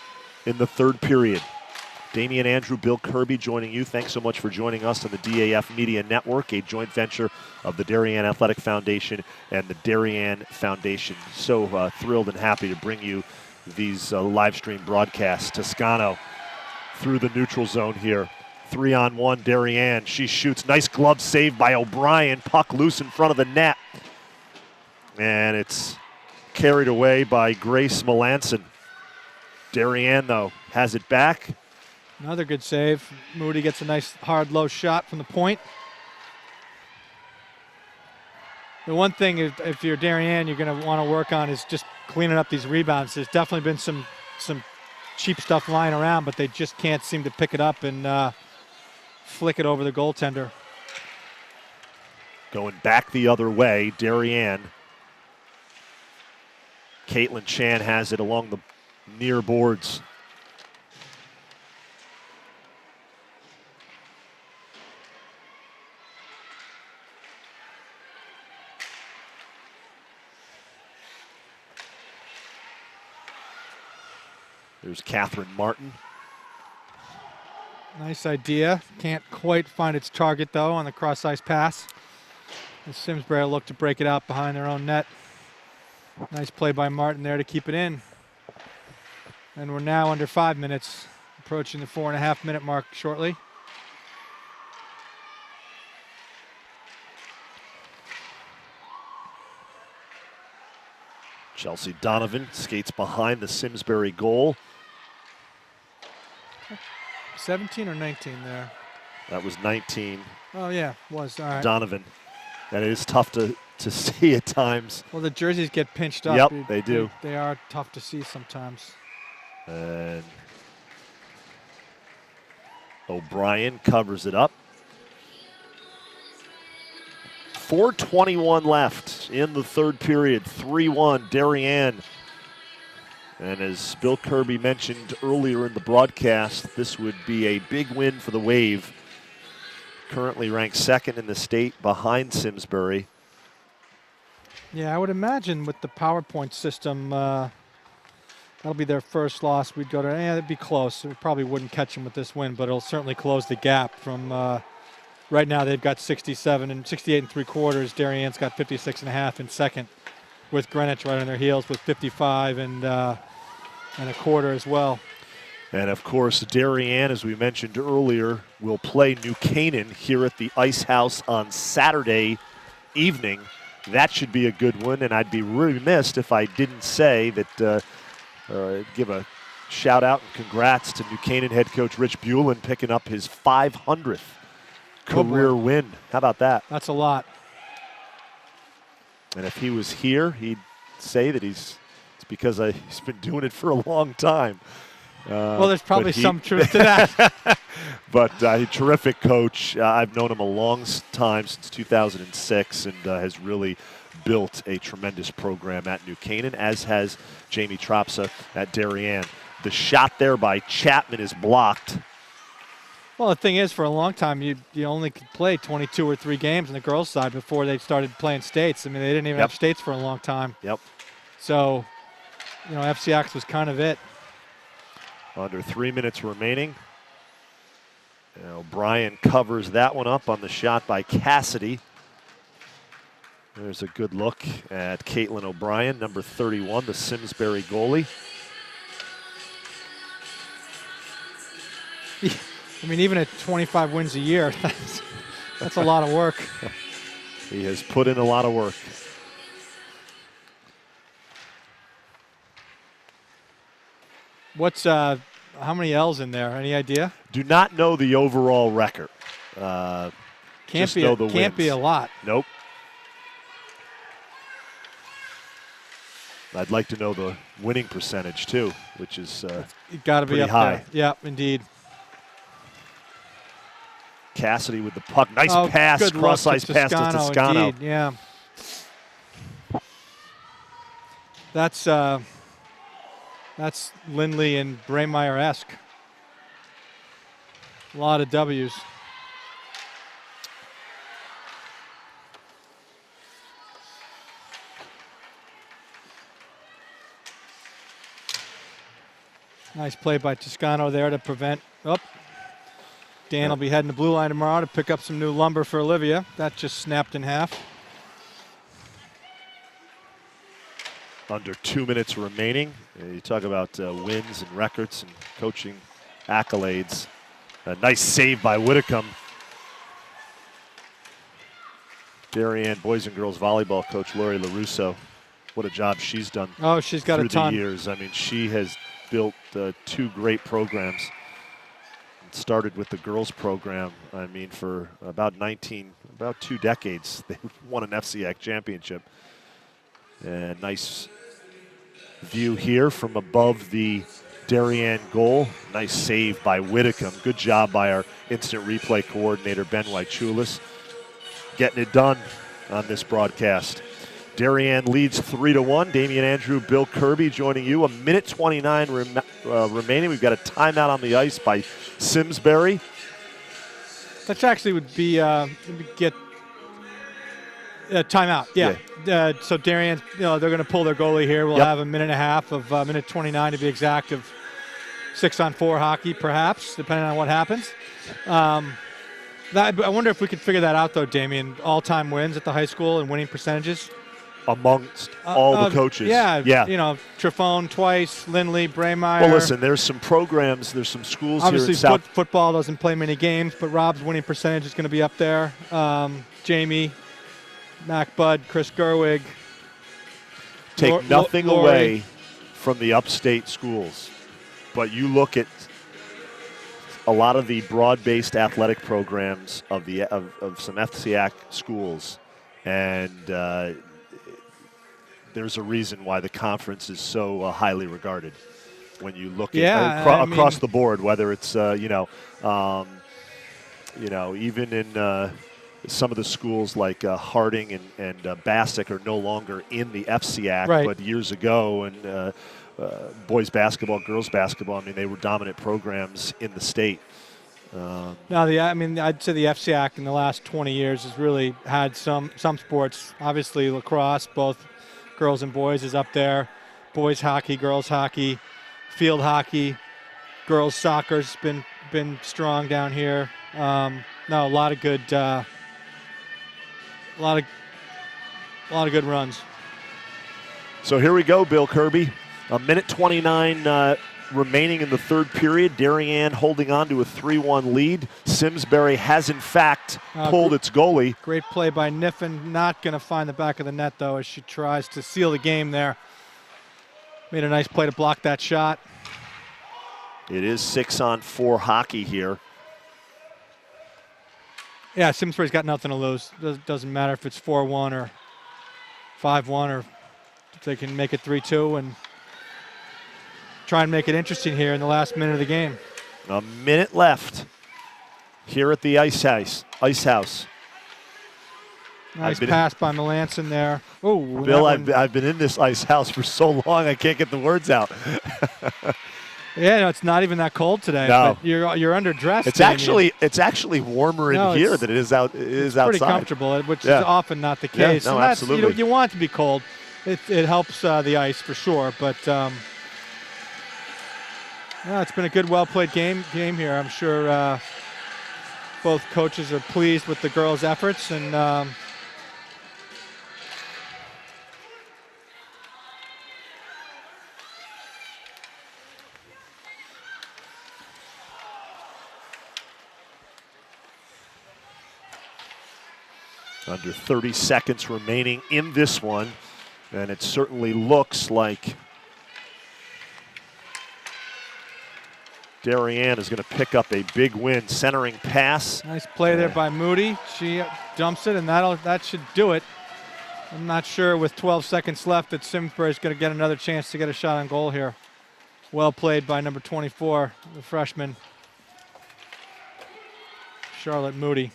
in the third period. Damian Andrew, Bill Kirby joining you. Thanks so much for joining us on the DAF Media Network, a joint venture of the Darien Athletic Foundation and the Darien Foundation. So thrilled and happy to bring you these live stream broadcasts. Toscano through the neutral zone here. 3-on-1, Darien. She shoots. Nice glove save by O'Brien. Puck loose in front of the net. And it's carried away by Grace Melanson. Darien, though, has it back. Another good save. Moody gets a nice hard low shot from the point. The one thing, if you're Darien, you're going to want to work on is just cleaning up these rebounds. There's definitely been some cheap stuff lying around, but they just can't seem to pick it up and flick it over the goaltender. Going back the other way, Darien. Caitlin Chan has it along the near boards. There's Catherine Martin. Nice idea. Can't quite find its target, though, on the cross-ice pass. And Simsbury look to break it out behind their own net. Nice play by Martin there to keep it in. And we're now under 5 minutes, approaching the 4.5-minute mark shortly. Chelsea Donovan skates behind the Simsbury goal. 17 or 19 there? That was 19. Oh, yeah, was. All right. Donovan. And it is tough to to see at times. Well, the jerseys get pinched up. Yep, they do. They are tough to see sometimes. And O'Brien covers it up. 4:21 left in the third period. 3-1 Darien. And as Bill Kirby mentioned earlier in the broadcast, this would be a big win for the Wave. Currently ranked second in the state behind Simsbury. Yeah, I would imagine with the PowerPoint system, that'll be their first loss. We'd go to, it'd be close. We probably wouldn't catch them with this win, but it'll certainly close the gap from right now. They've got 67 and 68 and 3/4. Darien's got 56.5 in second, with Greenwich right on their heels with 55 and a quarter as well. And of course, Darien, as we mentioned earlier, will play New Canaan here at the Ice House on Saturday evening. That should be a good one, and I'd be remiss if I didn't say that, give a shout out and congrats to New Canaan head coach Rich Bulin picking up his 500th career win. How about that? That's a lot. And if he was here, he'd say that it's because he's been doing it for a long time. Well, there's probably some truth to that. But a terrific coach. I've known him a long time, since 2006, and has really built a tremendous program at New Canaan, as has Jamie Tropsa at Darien. The shot there by Chapman is blocked. Well, the thing is, for a long time, you only could play 22 or 3 games on the girls' side before they started playing states. I mean, they didn't even have states for a long time. Yep. So, FCX was kind of it. Under 3 minutes remaining. And O'Brien covers that one up on the shot by Cassidy. There's a good look at Caitlin O'Brien, number 31, the Simsbury goalie. I mean, even at 25 wins a year, that's a lot of work. He has put in a lot of work. What's how many L's in there? Any idea? Do not know the overall record. Can't Can't be a lot. Nope. I'd like to know the winning percentage too, which is got to be up high. there. Yeah, indeed. Cassidy with the puck. Nice pass, cross-ice pass to Toscano. Indeed, yeah. That's Lindley and Braymeyer-esque. A lot of W's. Nice play by Toscano there to prevent. Dan will be heading the blue line tomorrow to pick up some new lumber for Olivia. That just snapped in half. Under 2 minutes remaining. You talk about wins and records and coaching accolades. A nice save by Whitcomb. Darien boys and girls volleyball coach Lori LaRusso. What a job she's done. Oh, she's got through a ton. the years. I mean, she has built 2 great programs. Started with the girls program. I mean, for about 2 decades, they won an FCX championship. And nice view here from above the Darien goal. Nice save by Whitcomb. Good job by our instant replay coordinator, Ben Wychulis, getting it done on this broadcast. Darien leads 3-1. Damian Andrew, Bill Kirby joining you. 1:29 remaining. We've got a timeout on the ice by Simsbury. That actually would be get timeout. Yeah. So Darien, they're going to pull their goalie here. We'll have a minute and a half of minute 29 to be exact of 6-on-4 hockey, perhaps, depending on what happens. I wonder if we could figure that out, though, Damian. All-time wins at the high school and winning percentages. Amongst all the coaches. Yeah. Trifone twice, Lindley, Braymeyer. Well, listen, there's some programs, there's some schools obviously here in South. Football doesn't play many games, but Rob's winning percentage is going to be up there. Jamie, Mac Budd, Chris Gerwig. Take nothing away from the upstate schools, but you look at a lot of the broad-based athletic programs of some FCAC schools, and there's a reason why the conference is so highly regarded. When you look at across the board, whether it's even in some of the schools like Harding and Bassick are no longer in the FCAC, right. But years ago, and boys basketball, girls basketball, I mean, they were dominant programs in the state. I'd say the FCAC in the last 20 years has really had some sports. Obviously, lacrosse, both girls and boys, is up there. Boys hockey, girls hockey, field hockey, girls soccer's been strong down here. A lot of good, a lot of good runs. So here we go, Bill Kirby. 1:29 remaining in the third period. Darien holding on to a 3-1 lead. Simsbury has in fact pulled its goalie. Great play by Niffen. Not going to find the back of the net though as she tries to seal the game there. Made a nice play to block that shot. It is 6-on-4 hockey here. Yeah, Simsbury's got nothing to lose. Doesn't matter if it's 4-1 or 5-1 or if they can make it 3-2 and try and make it interesting here in the last minute of the game. A minute left here at the Ice House. Nice pass by Melanson there. Oh, Bill, I've been in this Ice House for so long I can't get the words out. Yeah, no, it's not even that cold today. No. But you're underdressed. It's actually warmer in here than it is outside. It's pretty comfortable, which is often not the case. Yeah, no, and that's, absolutely. You want it to be cold. It helps the ice for sure, but it's been a good, well-played game here. I'm sure both coaches are pleased with the girls' efforts, and under 30 seconds remaining in this one, and it certainly looks like Darien is going to pick up a big win. Centering pass. Nice play there by Moody. She dumps it, and that should do it. I'm not sure with 12 seconds left that Simsbury is going to get another chance to get a shot on goal here. Well played by number 24, the freshman, Charlotte Moody.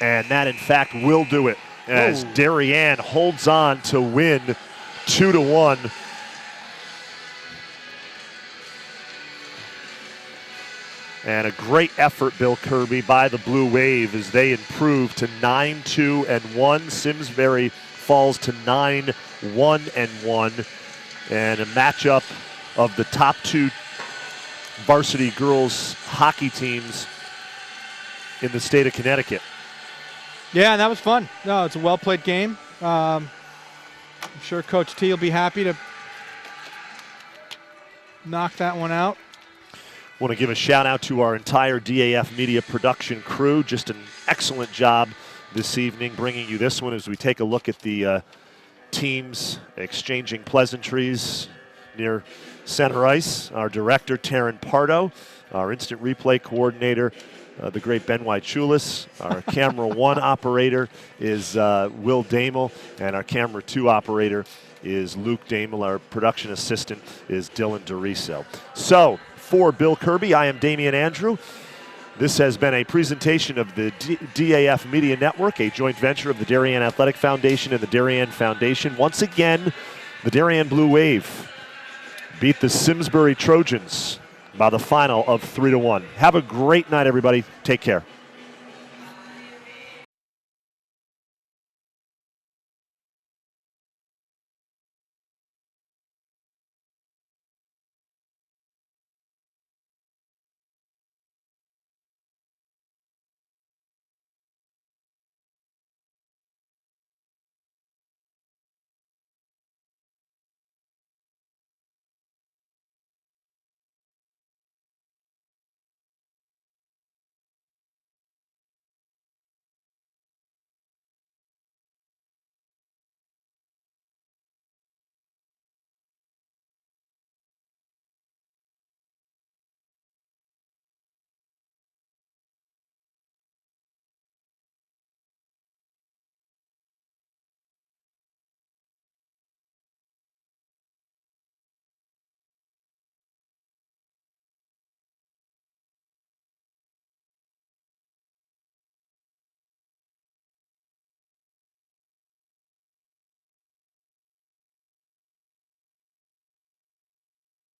And that, in fact, will do it as Darien holds on to win 2-1. And a great effort, Bill Kirby, by the Blue Wave as they improve to 9-2-1. Simsbury falls to 9-1-1. And a matchup of the top two varsity girls hockey teams in the state of Connecticut. Yeah, and that was fun. No, it's a well-played game. I'm sure Coach T will be happy to knock that one out. Want to give a shout out to our entire DAF Media production crew. Just an excellent job this evening bringing you this one as we take a look at the teams exchanging pleasantries near center ice. Our director, Taryn Pardo, our instant replay coordinator, the great Ben White-Chulis. Our camera 1 operator is Will Damel, and our camera 2 operator is Luke Damel. Our production assistant is Dylan DeRiso. So, for Bill Kirby, I am Damian Andrew. This has been a presentation of the DAF Media Network, a joint venture of the Darien Athletic Foundation and the Darien Foundation. Once again, the Darien Blue Wave beat the Simsbury Trojans by the final of 3-1. Have a great night, everybody. Take care.